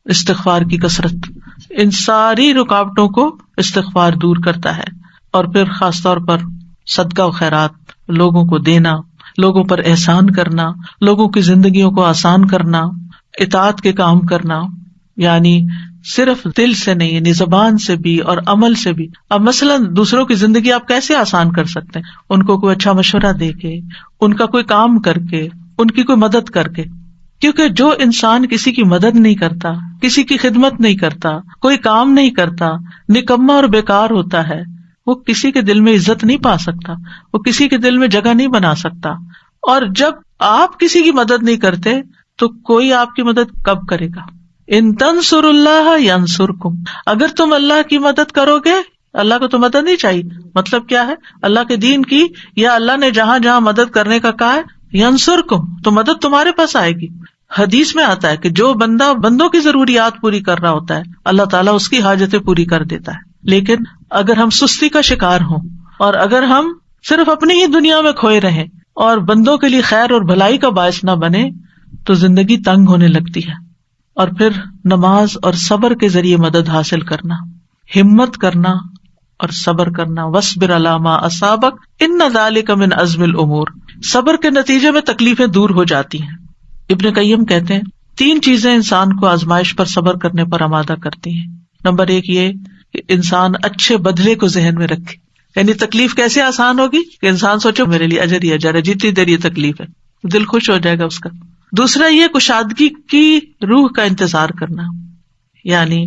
استغفار کی کثرت ان ساری رکاوٹوں کو استغفار دور کرتا ہے۔ اور پھر خاص طور پر صدقہ و خیرات، لوگوں کو دینا، لوگوں پر احسان کرنا، لوگوں کی زندگیوں کو آسان کرنا، اطاعت کے کام کرنا، یعنی صرف دل سے نہیں، یعنی زبان سے بھی اور عمل سے بھی۔ اب مثلاً دوسروں کی زندگی آپ کیسے آسان کر سکتے ہیں؟ ان کو کوئی اچھا مشورہ دے کے، ان کا کوئی کام کر کے، ان کی کوئی مدد کر کے، کیونکہ جو انسان کسی کی مدد نہیں کرتا، کسی کی خدمت نہیں کرتا، کوئی کام نہیں کرتا، نکما اور بیکار ہوتا ہے، وہ کسی کے دل میں عزت نہیں پا سکتا، وہ کسی کے دل میں جگہ نہیں بنا سکتا۔ اور جب آپ کسی کی مدد نہیں کرتے تو کوئی آپ کی مدد کب کرے گا؟ ان تنصر اللہ ینصرکم، اگر تم اللہ کی مدد کرو گے، اللہ کو تو مدد نہیں چاہیے، مطلب کیا ہے؟ اللہ کے دین کی، یا اللہ نے جہاں جہاں مدد کرنے کا کہا ہے ینصرکم، تو مدد تمہارے پاس آئے گی۔ حدیث میں آتا ہے کہ جو بندہ بندوں کی ضروریات پوری کر رہا ہوتا ہے اللہ تعالیٰ اس کی حاجتیں پوری کر دیتا ہے، لیکن اگر ہم سستی کا شکار ہوں اور اگر ہم صرف اپنی ہی دنیا میں کھوئے رہیں اور بندوں کے لیے خیر اور بھلائی کا باعث نہ بنے تو زندگی تنگ ہونے لگتی ہے۔ اور پھر نماز اور صبر کے ذریعے مدد حاصل کرنا، ہمت کرنا اور صبر کرنا، وَاصْبِرْ عَلَىٰ مَا أَصَابَكَ إِنَّ ذَلِكَ مِنْ عَزْمِ الْأُمُورِ، صبر کے نتیجے میں تکلیفیں دور ہو جاتی ہیں۔ ابن قیم کہتے ہیں 3 چیزیں انسان کو آزمائش پر صبر کرنے پر آمادہ کرتی ہیں۔ نمبر 1 یہ کہ انسان اچھے بدلے کو ذہن میں رکھے، یعنی تکلیف کیسے آسان ہوگی کہ انسان سوچے میرے لیے اجر ہی اجر ہے، جتنی دیر یہ تکلیف ہے دل خوش ہو جائے گا اس کا۔ دوسرا یہ کشادگی کی روح کا انتظار کرنا، یعنی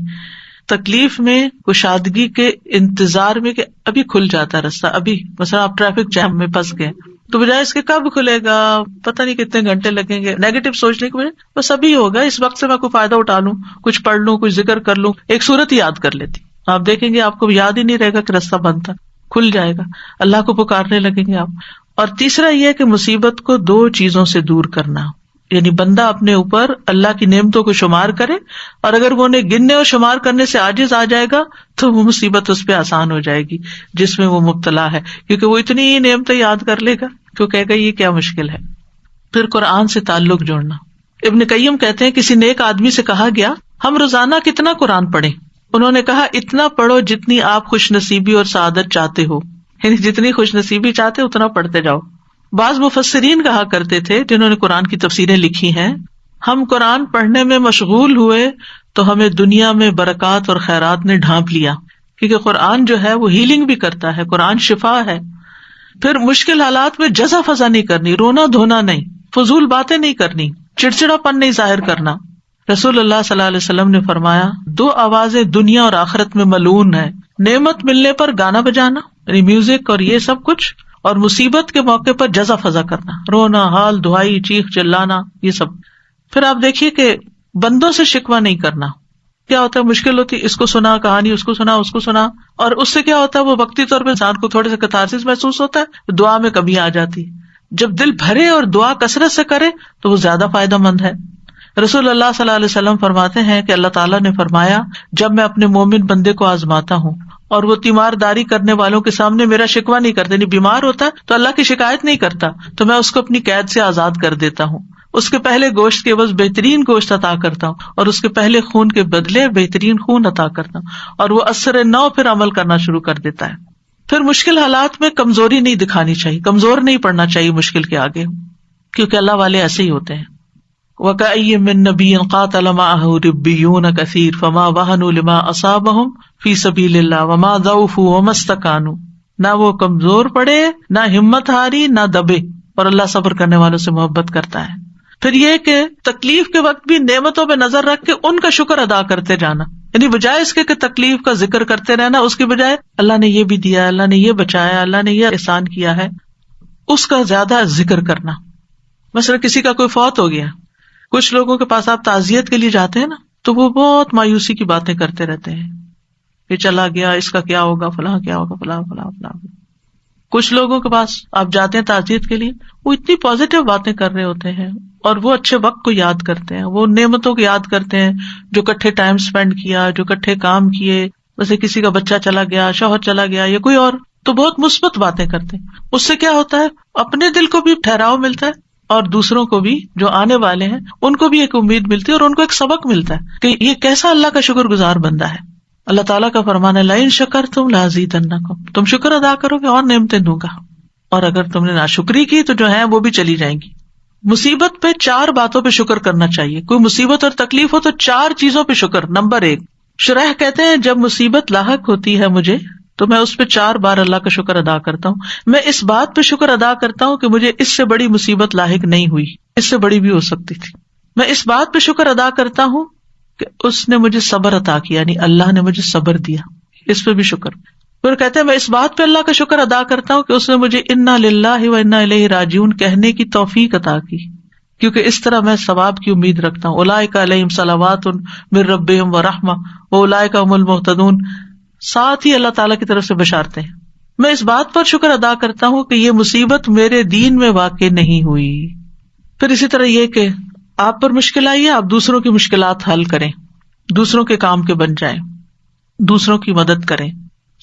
تکلیف میں کشادگی کے انتظار میں کہ ابھی کھل جاتا ہے رستہ، ابھی مثلا آپ ٹریفک جام میں پھنس گئے تو بجائے اس کے کب کھلے گا، پتہ نہیں کتنے گھنٹے لگیں گے، نیگیٹو سوچنے کے بجائے بس ابھی ہوگا، اس وقت سے میں کوئی فائدہ اٹھا لوں، کچھ پڑھ لوں، کچھ ذکر کر لوں، ایک سورت یاد کر لیتی، آپ دیکھیں گے آپ کو یاد ہی نہیں رہے گا کہ راستہ بند تھا، کھل جائے گا، اللہ کو پکارنے لگیں گے آپ۔ اور تیسرا یہ کہ مصیبت کو 2 چیزوں سے دور کرنا، یعنی بندہ اپنے اوپر اللہ کی نعمتوں کو شمار کرے، اور اگر وہ انہیں گننے اور شمار کرنے سے عاجز آ جائے گا تو وہ مصیبت اس پہ آسان ہو جائے گی جس میں وہ مبتلا ہے، کیونکہ وہ اتنی ہی نعمتیں یاد کر لے گا کہ وہ کہے گا یہ کیا مشکل ہے۔ پھر قرآن سے تعلق جوڑنا، ابن قیم کہتے ہیں کسی نیک آدمی سے کہا گیا ہم روزانہ کتنا قرآن پڑھیں؟ انہوں نے کہا اتنا پڑھو جتنی آپ خوش نصیبی اور سعادت چاہتے ہو، یعنی جتنی خوش نصیبی چاہتے اتنا پڑھتے جاؤ۔ بعض مفسرین کہا کرتے تھے جنہوں نے قرآن کی تفسیریں لکھی ہیں، ہم قرآن پڑھنے میں مشغول ہوئے تو ہمیں دنیا میں برکات اور خیرات نے ڈھانپ لیا، کیونکہ قرآن جو ہے وہ ہیلنگ بھی کرتا ہے، قرآن شفا ہے۔ پھر مشکل حالات میں جزا فضا نہیں کرنی، رونا دھونا نہیں، فضول باتیں نہیں کرنی، چڑچڑا پن نہیں ظاہر کرنا. رسول اللہ صلی اللہ علیہ وسلم نے فرمایا 2 آوازیں دنیا اور آخرت میں ملعون ہے، نعمت ملنے پر گانا بجانا یعنی میوزک اور یہ سب کچھ، اور مصیبت کے موقع پر جزا فضا کرنا، رونا، حال دعائی، چیخ چلانا، یہ سب. پھر آپ دیکھیے کہ بندوں سے شکوہ نہیں کرنا. کیا ہوتا ہے مشکل ہوتی، اس کو سنا کہانی، اس کو سنا، اس کو سنا، اور اس سے کیا ہوتا ہے وہ وقتی طور پہ انسان کو تھوڑے سے کتارسس محسوس ہوتا ہے، دعا میں کمی آ جاتی. جب دل بھرے اور دعا کثرت سے کرے تو وہ زیادہ فائدہ مند ہے. رسول اللہ صلی اللہ علیہ وسلم فرماتے ہیں کہ اللہ تعالیٰ نے فرمایا جب میں اپنے مومن بندے کو آزماتا ہوں اور وہ تیمار داری کرنے والوں کے سامنے میرا شکوہ نہیں کرتا، یعنی بیمار ہوتا ہے تو اللہ کی شکایت نہیں کرتا، تو میں اس کو اپنی قید سے آزاد کر دیتا ہوں، اس کے پہلے گوشت کے عوض بہترین گوشت عطا کرتا ہوں، اور اس کے پہلے خون کے بدلے بہترین خون عطا کرتا ہوں، اور وہ اثر نو پھر عمل کرنا شروع کر دیتا ہے. پھر مشکل حالات میں کمزوری نہیں دکھانی چاہیے، کمزور نہیں پڑنا چاہیے مشکل کے آگے، کیونکہ اللہ والے ایسے ہی ہوتے ہیں. وَكَأَيٍّ مِّن نَّبِيٍّ قَاتَلَ مَعَهُ رِبِّيُّونَ كَثِيرٌ فَمَا وَهَنُوا لِمَا أَصَابَهُمْ فِي سَبِيلِ اللَّهِ وَمَا ضَعُفُوا وَمَا اسْتَكَانُوا. نہ وہ کمزور پڑے، نہ ہمت ہاری، نہ دبے، اور اللہ صبر کرنے والوں سے محبت کرتا ہے. پھر یہ کہ تکلیف کے وقت بھی نعمتوں پہ نظر رکھ کے ان کا شکر ادا کرتے جانا، یعنی بجائے اس کے کہ تکلیف کا ذکر کرتے رہنا، اس کی بجائے اللہ نے یہ بھی دیا، اللہ نے یہ بچایا، اللہ نے یہ احسان کیا ہے، اس کا زیادہ ذکر کرنا. مثلا کسی کا کوئی فوت ہو گیا، کچھ لوگوں کے پاس آپ تعزیت کے لیے جاتے ہیں نا تو وہ بہت مایوسی کی باتیں کرتے رہتے ہیں کہ چلا گیا، اس کا کیا ہوگا، فلاں کیا ہوگا، فلاں فلاں فلاں. کچھ لوگوں کے پاس آپ جاتے ہیں تعزیت کے لیے، وہ اتنی پازیٹیو باتیں کر رہے ہوتے ہیں اور وہ اچھے وقت کو یاد کرتے ہیں، وہ نعمتوں کو یاد کرتے ہیں جو کٹھے ٹائم سپینڈ کیا، جو کٹھے کام کیے، جیسے کسی کا بچہ چلا گیا، شوہر چلا گیا یا کوئی اور، تو بہت مثبت باتیں کرتے ہیں. اس سے کیا ہوتا ہے اپنے دل کو بھی ٹھہراؤ ملتا ہے اور دوسروں کو بھی جو آنے والے ہیں ان کو بھی ایک امید ملتی ہے اور ان کو ایک سبق ملتا ہے کہ یہ کیسا اللہ کا شکر گزار بندہ ہے. اللہ تعالیٰ کا فرمان ہے لئن شکرتم لازیدنکم، تم شکر ادا کرو گے اور نعمتیں دوں گا، اور اگر تم نے ناشکری کی تو جو ہے وہ بھی چلی جائیں گی. مصیبت پہ 4 باتوں پہ شکر کرنا چاہیے. کوئی مصیبت اور تکلیف ہو تو 4 چیزوں پہ شکر. نمبر 1، شرح کہتے ہیں جب مصیبت لاحق ہوتی ہے مجھے تو میں اس پہ 4 بار اللہ کا شکر ادا کرتا ہوں. میں اس بات پہ شکر ادا کرتا ہوں کہ مجھے اس سے بڑی مصیبت لاحق نہیں ہوئی، اس سے بڑی بھی ہو سکتی تھی. میں اس بات پہ شکر ادا کرتا ہوں کہ اس نے مجھے صبر عطا کیا، یعنی اللہ نے مجھے صبر دیا، اس پہ بھی شکر. پھر کہتے ہیں میں اس بات پہ اللہ کا شکر ادا کرتا ہوں کہ اس نے مجھے انا للہ و انا الیہ راجعون کہنے کی توفیق عطا کی، کیونکہ اس طرح میں ثواب کی امید رکھتا ہوں. اولئک علیہم صلوات من ربہم ورحمہ واولئک هم المہتدون. ساتھ ہی اللہ تعالیٰ کی طرف سے بشارتیں. میں اس بات پر شکر ادا کرتا ہوں کہ یہ مصیبت میرے دین میں واقع نہیں ہوئی. پھر اسی طرح یہ کہ آپ پر مشکل آئی ہے، آپ دوسروں کی مشکلات حل کریں، دوسروں کے کام کے بن جائیں، دوسروں کی مدد کریں.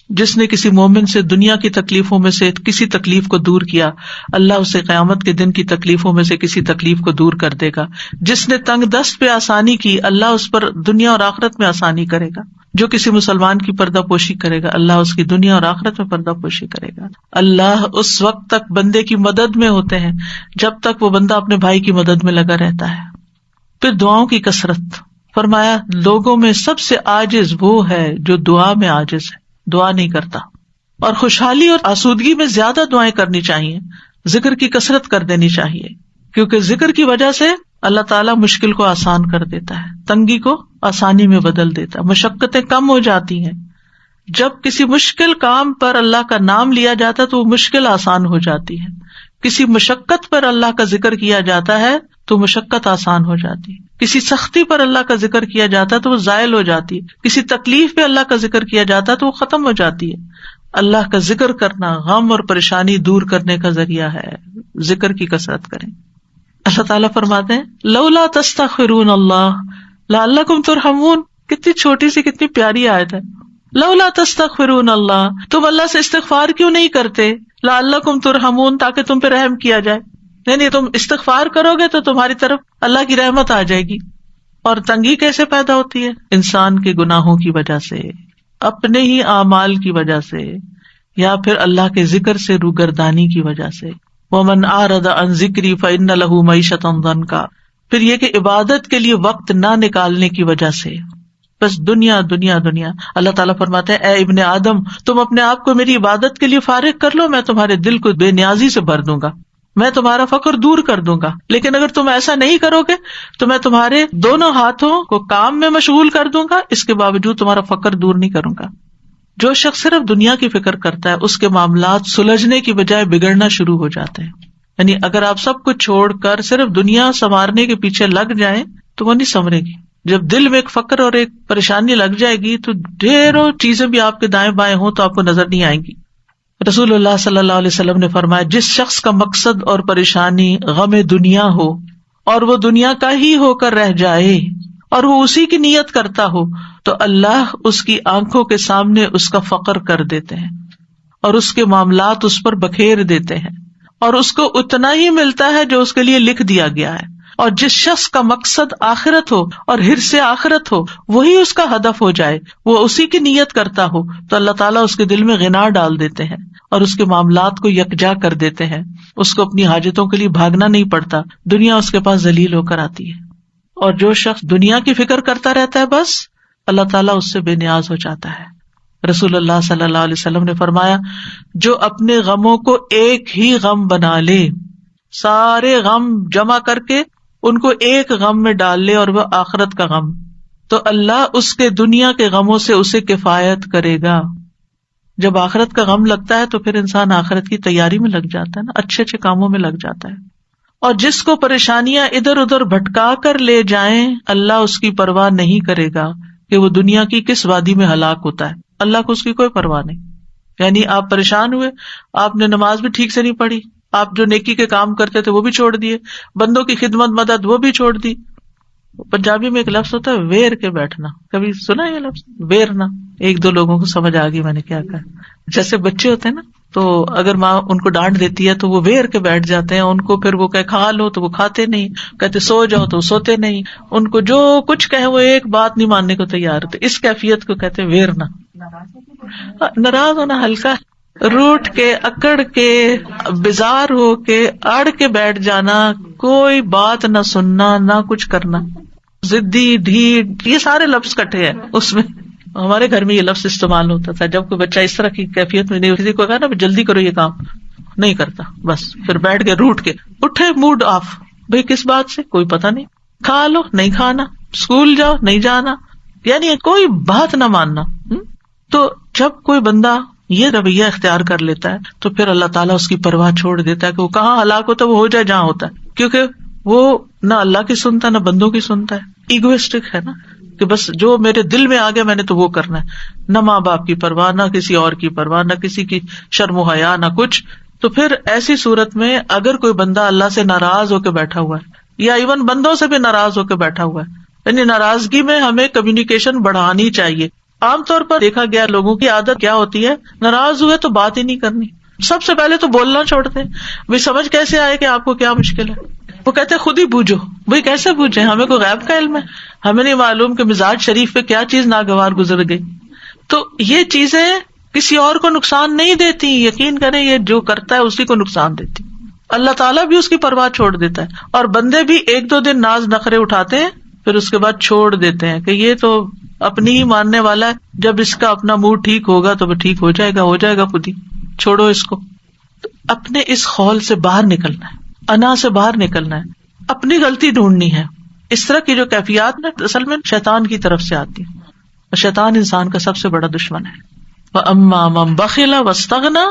جس نے کسی مومن سے دنیا کی تکلیفوں میں سے کسی تکلیف کو دور کیا، اللہ اسے قیامت کے دن کی تکلیفوں میں سے کسی تکلیف کو دور کر دے گا. جس نے تنگ دست پہ آسانی کی، اللہ اس پر دنیا اور آخرت میں آسانی کرے گا. جو کسی مسلمان کی پردہ پوشی کرے گا، اللہ اس کی دنیا اور آخرت میں پردہ پوشی کرے گا. اللہ اس وقت تک بندے کی مدد میں ہوتے ہیں جب تک وہ بندہ اپنے بھائی کی مدد میں لگا رہتا ہے. پھر دعاؤں کی کثرت. فرمایا لوگوں میں سب سے عاجز وہ ہے جو دعا میں عاجز ہے، دعا نہیں کرتا. اور خوشحالی اور آسودگی میں زیادہ دعائیں کرنی چاہیے، ذکر کی کثرت کر دینی چاہیے، کیونکہ ذکر کی وجہ سے اللہ تعالیٰ مشکل کو آسان کر دیتا ہے، تنگی کو آسانی میں بدل دیتا ہے، مشقتیں کم ہو جاتی ہیں. جب کسی مشکل کام پر اللہ کا نام لیا جاتا ہے تو وہ مشکل آسان ہو جاتی ہے. کسی مشقت پر اللہ کا ذکر کیا جاتا ہے تو مشقت آسان ہو جاتی ہے. کسی سختی پر اللہ کا ذکر کیا جاتا ہے تو وہ زائل ہو جاتی ہے. کسی تکلیف پہ اللہ کا ذکر کیا جاتا ہے تو وہ ختم ہو جاتی ہے. اللہ کا ذکر کرنا غم اور پریشانی دور کرنے کا ذریعہ ہے. ذکر کی کثرت کریں. اللہ تعالیٰ فرماتے ہیں لولا تستغفرون اللہ لعلکم ترحمون. کتنی چھوٹی سی کتنی پیاری آیت ہے. لولا تستغفرون اللہ، تم اللہ سے استغفار کیوں نہیں کرتے؟ لعلکم ترحمون، تاکہ تم پہ رحم کیا جائے. یعنی تم استغفار کرو گے تو تمہاری طرف اللہ کی رحمت آ جائے گی. اور تنگی کیسے پیدا ہوتی ہے؟ انسان کے گناہوں کی وجہ سے، اپنے ہی اعمال کی وجہ سے، یا پھر اللہ کے ذکر سے روگردانی کی وجہ سے. وَمَنْ أَعْرَضَ عَنْ ذِكْرِي فَإِنَّ لَهُ مَعِيشَةً ضَنْكًا. پھر یہ کہ عبادت کے لیے وقت نہ نکالنے کی وجہ سے بس دنیا دنیا دنیا. اللہ تعالیٰ فرماتے ہیں اے ابن آدم، تم اپنے آپ کو میری عبادت کے لیے فارغ کر لو، میں تمہارے دل کو بے نیازی سے بھر دوں گا. میں تمہارا فقر دور کر دوں گا، لیکن اگر تم ایسا نہیں کرو گے تو میں تمہارے دونوں ہاتھوں کو کام میں مشغول کر دوں گا، اس کے باوجود تمہارا فقر دور نہیں کروں گا۔ جو شخص صرف دنیا کی فکر کرتا ہے اس کے معاملات سلجھنے کی بجائے بگڑنا شروع ہو جاتے ہیں۔ یعنی اگر آپ سب کچھ چھوڑ کر صرف دنیا سنوارنے کے پیچھے لگ جائیں تو وہ نہیں سنورے گی۔ جب دل میں ایک فقر اور ایک پریشانی لگ جائے گی تو ڈھیروں چیزیں بھی آپ کے دائیں بائیں ہوں تو آپ کو نظر نہیں آئیں گی۔ رسول اللہ صلی اللہ علیہ وسلم نے فرمایا، جس شخص کا مقصد اور پریشانی غم دنیا ہو اور وہ دنیا کا ہی ہو کر رہ جائے اور وہ اسی کی نیت کرتا ہو تو اللہ اس کی آنکھوں کے سامنے اس کا فقر کر دیتے ہیں اور اس کے معاملات اس پر بکھیر دیتے ہیں اور اس کو اتنا ہی ملتا ہے جو اس کے لیے لکھ دیا گیا ہے۔ اور جس شخص کا مقصد آخرت ہو اور حرص آخرت ہو وہی اس کا ہدف ہو جائے، وہ اسی کی نیت کرتا ہو تو اللہ تعالیٰ اس کے دل میں غنا ڈال دیتے ہیں اور اس کے معاملات کو یکجا کر دیتے ہیں، اس کو اپنی حاجتوں کے لیے بھاگنا نہیں پڑتا، دنیا اس کے پاس ذلیل ہو کر آتی ہے۔ اور جو شخص دنیا کی فکر کرتا رہتا ہے بس اللہ تعالیٰ اس سے بے نیاز ہو جاتا ہے۔ رسول اللہ صلی اللہ علیہ وسلم نے فرمایا، جو اپنے غموں کو ایک ہی غم بنا لے، سارے غم جمع کر کے ان کو ایک غم میں ڈال لے اور وہ آخرت کا غم، تو اللہ اس کے دنیا کے غموں سے اسے کفایت کرے گا۔ جب آخرت کا غم لگتا ہے تو پھر انسان آخرت کی تیاری میں لگ جاتا ہے نا، اچھے اچھے کاموں میں لگ جاتا ہے۔ اور جس کو پریشانیاں ادھر ادھر بھٹکا کر لے جائیں اللہ اس کی پرواہ نہیں کرے گا کہ وہ دنیا کی کس وادی میں ہلاک ہوتا ہے، اللہ کو اس کی کوئی پرواہ نہیں۔ یعنی آپ پریشان ہوئے، آپ نے نماز بھی ٹھیک سے نہیں پڑھی، آپ جو نیکی کے کام کرتے تھے وہ بھی چھوڑ دیے، بندوں کی خدمت مدد وہ بھی چھوڑ دی۔ پنجابی میں ایک لفظ ہوتا ہے ویر کے بیٹھنا، کبھی سنا یہ لفظ ویرنا؟ ایک دو لوگوں کو سمجھ آ گئی میں نے کیا کہا۔ جیسے بچے ہوتے ہیں نا تو اگر ماں ان کو ڈانٹ دیتی ہے تو وہ ویر کے بیٹھ جاتے ہیں، ان کو پھر وہ کہ کھا لو تو وہ کھاتے نہیں، کہتے سو جاؤ تو سوتے نہیں، ان کو جو کچھ کہے وہ ایک بات نہیں ماننے کو تیار ہوتے۔ اس کیفیت کو کہتے ہیں ویرنا۔ ناراض ہونا ہلکا، روٹ کے اکڑ کے بیزار ہو کے اڑ کے بیٹھ جانا، کوئی بات نہ سننا نہ کچھ کرنا، ضدی ڈھیٹ، یہ سارے لفظ کٹے ہیں اس میں۔ ہمارے گھر میں یہ لفظ استعمال ہوتا تھا جب کوئی بچہ اس طرح کی کیفیت میں نہیں، کسی کو کہا نا جلدی کرو یہ کام، نہیں کرتا، بس پھر بیٹھ کے روٹ کے اٹھے موڈ آف، بھئی کس بات سے کوئی پتہ نہیں، کھا لو نہیں کھانا، اسکول جاؤ نہیں جانا، یعنی کوئی بات نہ ماننا۔ تو جب کوئی بندہ یہ رویہ اختیار کر لیتا ہے تو پھر اللہ تعالیٰ اس کی پرواہ چھوڑ دیتا ہے کہ وہ کہاں ہلاک ہوتا ہے، وہ ہو جائے جہاں ہوتا ہے، کیونکہ وہ نہ اللہ کی سنتا نہ بندوں کی سنتا ہے، ایگوئسٹک ہے نا، کہ بس جو میرے دل میں آ گیا میں نے تو وہ کرنا ہے، نہ ماں باپ کی پرواہ، نہ کسی اور کی پرواہ، نہ کسی کی شرم و حیا، نہ کچھ۔ تو پھر ایسی صورت میں اگر کوئی بندہ اللہ سے ناراض ہو کے بیٹھا ہوا ہے یا ایون بندوں سے بھی ناراض ہو کے بیٹھا ہوا ہے، یعنی ناراضگی میں ہمیں کمیونیکیشن بڑھانی چاہیے۔ عام طور پر دیکھا گیا لوگوں کی عادت کیا ہوتی ہے، ناراض ہوئے تو بات ہی نہیں کرنی، سب سے پہلے تو بولنا چھوڑتے ہیں۔ بھائی سمجھ کیسے آئے کہ آپ کو کیا مشکل ہے؟ وہ کہتے ہیں خود ہی بوجھو۔ بھائی کیسے بوجھے؟ ہمیں کوئی غیب کا علم ہے؟ ہمیں نہیں معلوم کہ مزاج شریف پہ کیا چیز ناگوار گزر گئی۔ تو یہ چیزیں کسی اور کو نقصان نہیں دیتی، یقین کریں یہ جو کرتا ہے اسی کو نقصان دیتی۔ اللہ تعالیٰ بھی اس کی پرواہ چھوڑ دیتا ہے، اور بندے بھی ایک دو دن ناز نخرے اٹھاتے ہیں پھر اس کے بعد چھوڑ دیتے ہیں کہ یہ تو اپنی ہی ماننے والا ہے، جب اس کا اپنا موڈ ٹھیک ہوگا تو وہ ٹھیک ہو جائے گا خود ہی، چھوڑو اس کو۔ تو اپنے اس خول سے باہر نکلنا ہے، انا سے باہر نکلنا ہے، اپنی غلطی ڈھونڈنی ہے۔ اس طرح کی جو کیفیات نا اصل میں شیطان کی طرف سے آتی ہے، اور شیطان انسان کا سب سے بڑا دشمن ہے۔ وَأَمَّا مَن بَخِلَ وَاسْتَغْنَىٰ،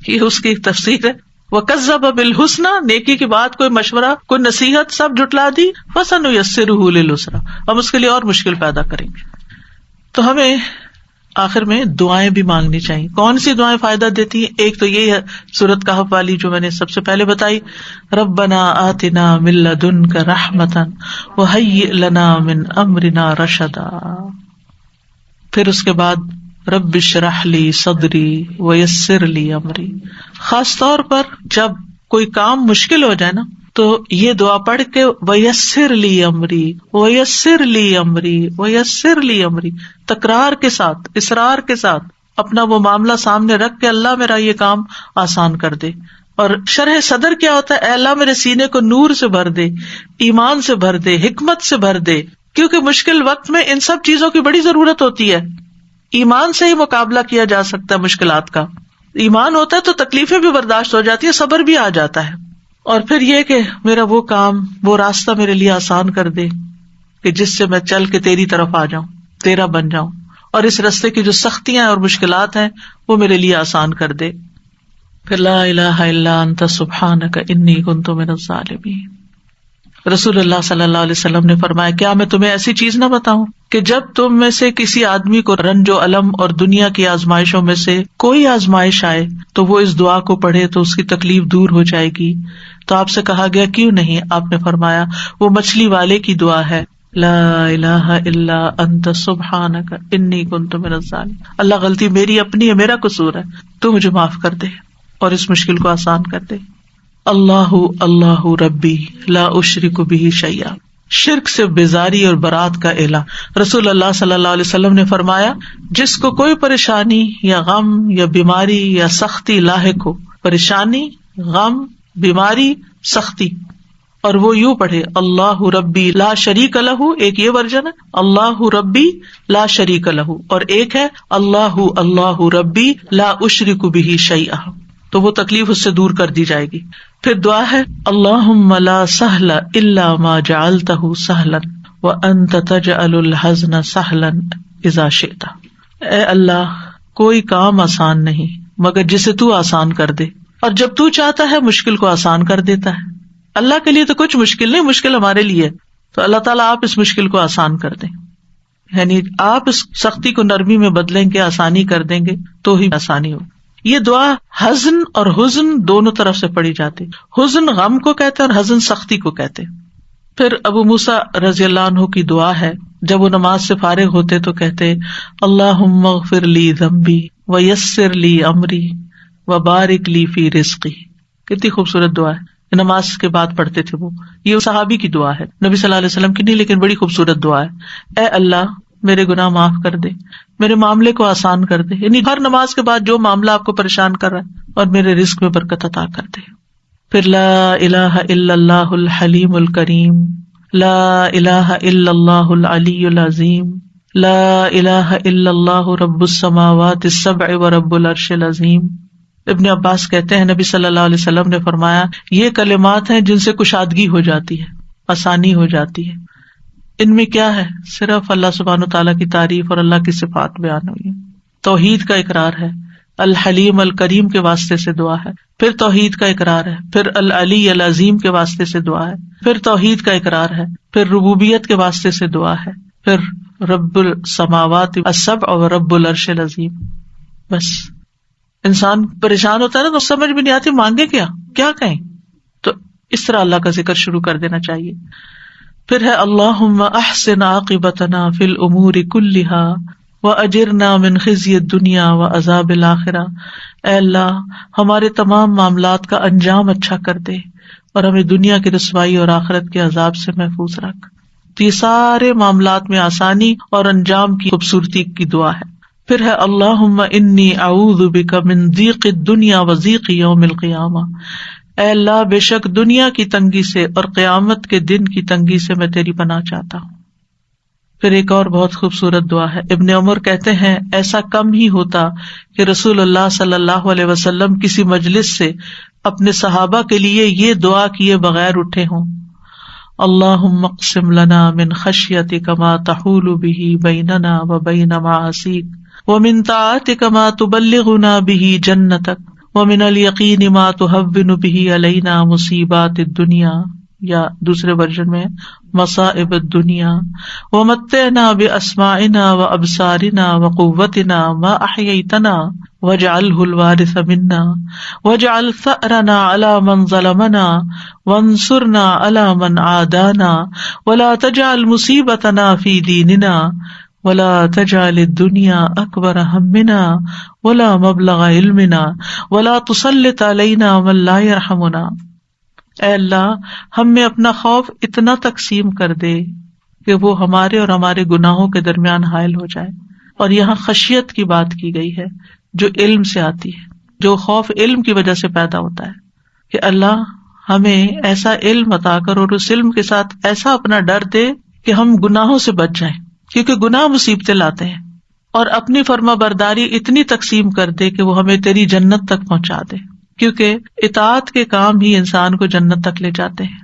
یہ اس کی ایک تفسیر ہے۔ وَكَذَّبَ بِالْحُسْنَىٰ، نیکی کی بات، کوئی مشورہ، کوئی نصیحت سب جھٹلا دی۔ فَسَنُيَسِّرُهُ لِلْعُسْرَىٰ، ہم اس کے لیے اور مشکل پیدا کریں گے۔ تو ہمیں آخر میں دعائیں بھی مانگنی چاہیے۔ کون سی دعائیں فائدہ دیتی ہیں؟ ایک تو یہ ہے سورۃ کہف والی جو میں نے سب سے پہلے بتائی، ربنا آتنا من لدنک رحمتا وہیئ لنا من امرنا رشدا۔ پھر اس کے بعد رب اشرح لی صدری ویسر لی امری۔ خاص طور پر جب کوئی کام مشکل ہو جائے نا تو یہ دعا پڑھ کے ویسر لی امری ویسر لی امری ویسر لی امری، تکرار کے ساتھ، اصرار کے ساتھ اپنا وہ معاملہ سامنے رکھ کے اللہ میرا یہ کام آسان کر دے۔ اور شرح صدر کیا ہوتا ہے؟ اے اللہ میرے سینے کو نور سے بھر دے، ایمان سے بھر دے، حکمت سے بھر دے، کیونکہ مشکل وقت میں ان سب چیزوں کی بڑی ضرورت ہوتی ہے۔ ایمان سے ہی مقابلہ کیا جا سکتا ہے مشکلات کا، ایمان ہوتا ہے تو تکلیفیں بھی برداشت ہو جاتی ہے، صبر بھی آ جاتا ہے۔ اور پھر یہ کہ میرا وہ کام، وہ راستہ میرے لیے آسان کر دے کہ جس سے میں چل کے تیری طرف آ جاؤں، تیرا بن جاؤں، اور اس راستے کی جو سختیاں اور مشکلات ہیں وہ میرے لیے آسان کر دے. پھر لا الہ الا انت سبحانک انی کنت من الظالمین. رسول اللہ صلی اللہ علیہ وسلم نے فرمایا، کیا میں تمہیں ایسی چیز نہ بتاؤں کہ جب تم میں سے کسی آدمی کو رنج و الم اور دنیا کی آزمائشوں میں سے کوئی آزمائش آئے تو وہ اس دعا کو پڑھے تو اس کی تکلیف دور ہو جائے گی. تو آپ سے کہا گیا کیوں نہیں؟ آپ نے فرمایا وہ مچھلی والے کی دعا ہے، لا الہ الا انت سبحانک انی کنت من الظالمین. اللہ غلطی میری اپنی ہے، میرا قصور ہے، تو مجھے معاف کر دے اور اس مشکل کو آسان کر دے. اللہ اللہ ربی لا اشرک بہ شیئا، شرک سے بیزاری اور برات کا اعلان. رسول اللہ صلی اللہ علیہ وسلم نے فرمایا، جس کو کوئی پریشانی یا غم یا بیماری یا سختی لاحق ہو، پریشانی، غم، بیماری، سختی، اور وہ یوں پڑھے اللہ ربی لا شریک لہ، ایک یہ ورژن ہے اللہ ربی لا شریک لہ، اور ایک ہے اللہ اللہ ربی لا اشرک بہ شیئا، تو وہ تکلیف اس سے دور کر دی جائے گی. پھر دعا ہے اللہم لا سہل الا ما جعلتہ سہلا وانت تجعل الحزن سہلا اذا شئت. اے اللہ کوئی کام آسان نہیں مگر جسے تو آسان کر دے، اور جب تو چاہتا ہے مشکل کو آسان کر دیتا ہے. اللہ کے لیے تو کچھ مشکل نہیں، مشکل ہمارے لیے، تو اللہ تعالیٰ آپ اس مشکل کو آسان کر دیں، یعنی آپ اس سختی کو نرمی میں بدلیں گے، آسانی کر دیں گے تو ہی آسانی ہو. یہ دعا حزن اور حزن دونوں طرف سے پڑھی جاتی. حزن غم کو کہتے ہیں اور حزن سختی کو کہتے ہیں. پھر ابو موسیٰ رضی اللہ عنہ کی دعا ہے، جب وہ نماز سے فارغ ہوتے تو کہتے اللہم اغفر لی ذنبی ویسر لی امری وبارک لی فی رزقی. کتنی خوبصورت دعا ہے، نماز کے بعد پڑھتے تھے وہ. یہ صحابی کی دعا ہے، نبی صلی اللہ علیہ وسلم کی نہیں، لیکن بڑی خوبصورت دعا ہے. اے اللہ میرے گناہ معاف کر دے، میرے معاملے کو آسان کر دے، یعنی ہر نماز کے بعد جو معاملہ آپ کو پریشان کر رہا ہے، اور میرے رزق میں برکت عطا کر دے. پھر لا الہ الا اللہ الحلیم الکریم، لا الہ الا اللہ العلی العظیم، لا الہ الا اللہ رب السماوات السبع ورب العرش العظیم. ابن عباس کہتے ہیں نبی صلی اللہ علیہ وسلم نے فرمایا یہ کلمات ہیں جن سے کشادگی ہو جاتی ہے، آسانی ہو جاتی ہے. ان میں کیا ہے؟ صرف اللہ سبحانہ تعالیٰ کی تعریف اور اللہ کی صفات بیان ہوئی ہے. توحید کا اقرار ہے، الحلیم الکریم کے واسطے سے دعا ہے. پھر توحید کا اقرار ہے، پھر العلی العظیم کے واسطے سے دعا ہے، پھر توحید کا اقرار ہے، پھر ربوبیت کے واسطے سے دعا ہے، پھر رب السماوات السبع اور رب العرش العظیم. بس انسان پریشان ہوتا ہے نا تو سمجھ بھی نہیں آتی مانگے کیا کہیں، تو اس طرح اللہ کا ذکر شروع کر دینا چاہیے. پھر ہے اللہم احسن عاقبتنا فی الامور کلہا واجرنا من خزی الدنیا وعذاب الآخرہ. اے اللہ ہمارے تمام معاملات کا انجام اچھا کر دے اور ہمیں دنیا کی رسوائی اور آخرت کے عذاب سے محفوظ رکھ. تو یہ سارے معاملات میں آسانی اور انجام کی خوبصورتی کی دعا ہے. پھر ہے اللہم انی اعوذ بک من ضیق الدنیا وضیق یوم القیامہ. اے اللہ بے شک دنیا کی تنگی سے اور قیامت کے دن کی تنگی سے میں تیری پناہ چاہتا ہوں. پھر ایک اور بہت خوبصورت دعا ہے. ابن عمر کہتے ہیں ایسا کم ہی ہوتا کہ رسول اللہ صلی اللہ علیہ وسلم کسی مجلس سے اپنے صحابہ کے لیے یہ دعا کیے بغیر اٹھے ہوں. اللہم اقسم لنا من خشیتک ما تحول بہ بیننا وبین معاصیک ومن طاعتک ما تبلغنا بہ جنتک ومن الیقین ما تہون بہ علینا مصیبات الدنیا، یا دوسرے ورژن میں مصائب الدنیا، ومتعنا باسماعنا وابصارنا وقوتنا ما احییتنا واجعلہ الوارث منا واجعل ثأرنا علی من ظلمنا وانصرنا علی من عادانا ولا تجعل مصیبتنا فی دیننا ولا تجعل الدنیا اکبر ہمنا ولا مبلغ علمنا ولا تسلط علینا من لا یرحمنا. اے اللہ ہم میں اپنا خوف اتنا تقسیم کر دے کہ وہ ہمارے اور ہمارے گناہوں کے درمیان حائل ہو جائے. اور یہاں خشیت کی بات کی گئی ہے جو علم سے آتی ہے، جو خوف علم کی وجہ سے پیدا ہوتا ہے کہ اللہ ہمیں ایسا علم عطا کر اور اس علم کے ساتھ ایسا اپنا ڈر دے کہ ہم گناہوں سے بچ جائیں، کیونکہ گناہ مصیبتیں لاتے ہیں. اور اپنی فرما برداری اتنی تقسیم کر دے کہ وہ ہمیں تیری جنت تک پہنچا دے، کیونکہ اطاعت کے کام ہی انسان کو جنت تک لے جاتے ہیں،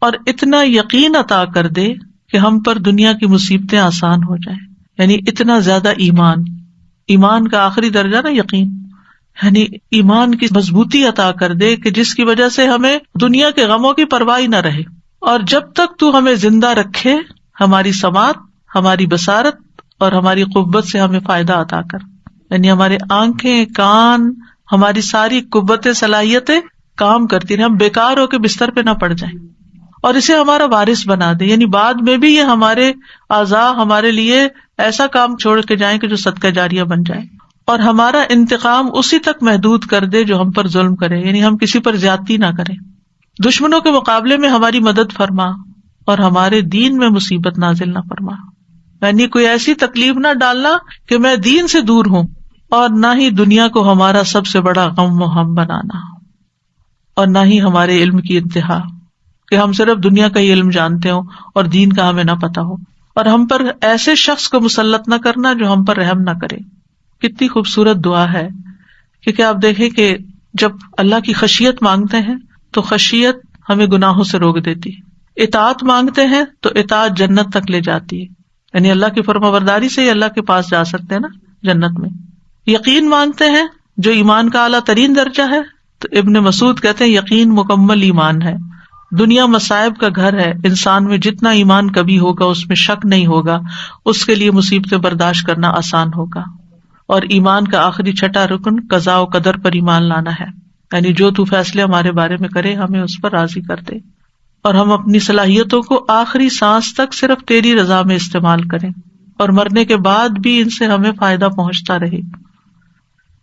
اور اتنا یقین عطا کر دے کہ ہم پر دنیا کی مصیبتیں آسان ہو جائیں، یعنی اتنا زیادہ ایمان کا آخری درجہ نا یقین، یعنی ایمان کی مضبوطی عطا کر دے کہ جس کی وجہ سے ہمیں دنیا کے غموں کی پرواہ نہ رہے، اور جب تک تو ہمیں زندہ رکھے ہماری سماعت، ہماری بصارت اور ہماری قوت سے ہمیں فائدہ عطا کر، یعنی ہمارے آنکھیں، کان، ہماری ساری قوتیں، صلاحیتیں کام کرتی رہیں، ہم بیکار ہو کے بستر پہ نہ پڑ جائیں، اور اسے ہمارا وارث بنا دے، یعنی بعد میں بھی یہ ہمارے اعضاء ہمارے لیے ایسا کام چھوڑ کے جائیں کہ جو صدقہ جاریہ بن جائے، اور ہمارا انتقام اسی تک محدود کر دے جو ہم پر ظلم کرے، یعنی ہم کسی پر زیادتی نہ کریں، دشمنوں کے مقابلے میں ہماری مدد فرما، اور ہمارے دین میں مصیبت نازل نہ فرما، یعنی کوئی ایسی تکلیف نہ ڈالنا کہ میں دین سے دور ہوں، اور نہ ہی دنیا کو ہمارا سب سے بڑا غم و ہم بنانا، اور نہ ہی ہمارے علم کی انتہا کہ ہم صرف دنیا کا ہی علم جانتے ہوں اور دین کا ہمیں نہ پتا ہو، اور ہم پر ایسے شخص کو مسلط نہ کرنا جو ہم پر رحم نہ کرے۔ کتنی خوبصورت دعا ہے، کیونکہ آپ دیکھیں کہ جب اللہ کی خشیت مانگتے ہیں تو خشیت ہمیں گناہوں سے روک دیتی ہے، اطاعت مانگتے ہیں تو اطاعت جنت تک لے جاتی ہے، یعنی اللہ کی فرمانبرداری سے ہی اللہ کے پاس جا سکتے ہیں نا جنت میں۔ یقین مانگتے ہیں جو ایمان کا اعلیٰ ترین درجہ ہے، تو ابن مسعود کہتے ہیں یقین مکمل ایمان ہے، دنیا مصائب کا گھر ہے، انسان میں جتنا ایمان کبھی ہوگا اس میں شک نہیں ہوگا، اس کے لیے مصیبتیں برداشت کرنا آسان ہوگا۔ اور ایمان کا آخری چھٹا رکن قضاء و قدر پر ایمان لانا ہے، یعنی جو تو فیصلے ہمارے بارے میں کرے ہمیں اس پر راضی کر دے، اور ہم اپنی صلاحیتوں کو آخری سانس تک صرف تیری رضا میں استعمال کریں، اور مرنے کے بعد بھی ان سے ہمیں فائدہ پہنچتا رہے،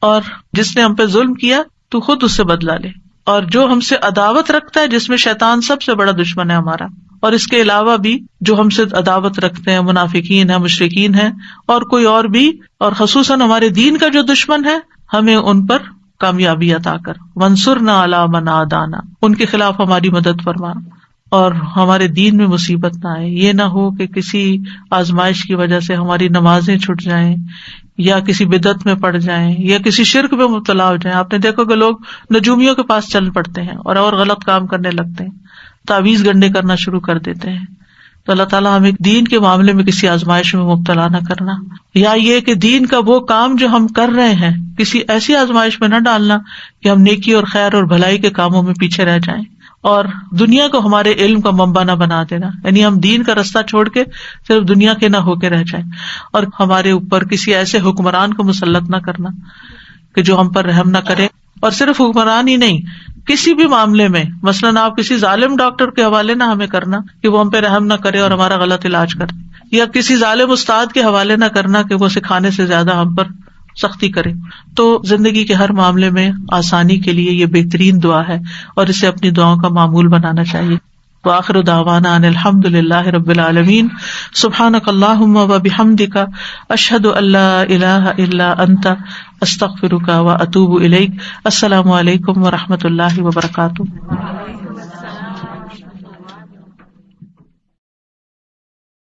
اور جس نے ہم پہ ظلم کیا تو خود اس سے بدلہ لے، اور جو ہم سے عداوت رکھتا ہے، جس میں شیطان سب سے بڑا دشمن ہے ہمارا، اور اس کے علاوہ بھی جو ہم سے عداوت رکھتے ہیں، منافقین ہیں، مشرکین ہیں، اور کوئی اور بھی، اور خصوصاً ہمارے دین کا جو دشمن ہے، ہمیں ان پر کامیابی عطا کر، وانصرنا علی من عادانا، ان کے خلاف ہماری مدد فرما، اور ہمارے دین میں مصیبت نہ آئے، یہ نہ ہو کہ کسی آزمائش کی وجہ سے ہماری نمازیں چھٹ جائیں، یا کسی بدعت میں پڑ جائیں، یا کسی شرک میں مبتلا ہو جائیں۔ آپ نے دیکھو کہ لوگ نجومیوں کے پاس چل پڑتے ہیں اور غلط کام کرنے لگتے ہیں، تعویذ گنڈے کرنا شروع کر دیتے ہیں۔ تو اللہ تعالیٰ ہمیں دین کے معاملے میں کسی آزمائش میں مبتلا نہ کرنا، یا یہ کہ دین کا وہ کام جو ہم کر رہے ہیں کسی ایسی آزمائش میں نہ ڈالنا کہ ہم نیکی اور خیر اور بھلائی کے کاموں میں پیچھے رہ جائیں، اور دنیا کو ہمارے علم کا منبع نہ بنا دینا، یعنی ہم دین کا رستہ چھوڑ کے صرف دنیا کے نہ ہو کے رہ جائیں، اور ہمارے اوپر کسی ایسے حکمران کو مسلط نہ کرنا کہ جو ہم پر رحم نہ کرے، اور صرف حکمران ہی نہیں، کسی بھی معاملے میں، مثلاً آپ کسی ظالم ڈاکٹر کے حوالے نہ ہمیں کرنا کہ وہ ہم پہ رحم نہ کرے اور ہمارا غلط علاج کرے، یا کسی ظالم استاد کے حوالے نہ کرنا کہ وہ سکھانے سے زیادہ ہم پر سختی کرے۔ تو زندگی کے ہر معاملے میں آسانی کے لیے یہ بہترین دعا ہے، اور اسے اپنی دعاؤں کا معمول بنانا چاہیے۔ وآخر دعوانا ان الحمد للہ رب العالمین، سبحانک اللہم وبحمدک، اشہد ان لا الہ الا انت، استغفرک واتوب الیک۔ السلام علیکم ورحمۃ اللہ وبرکاتہ۔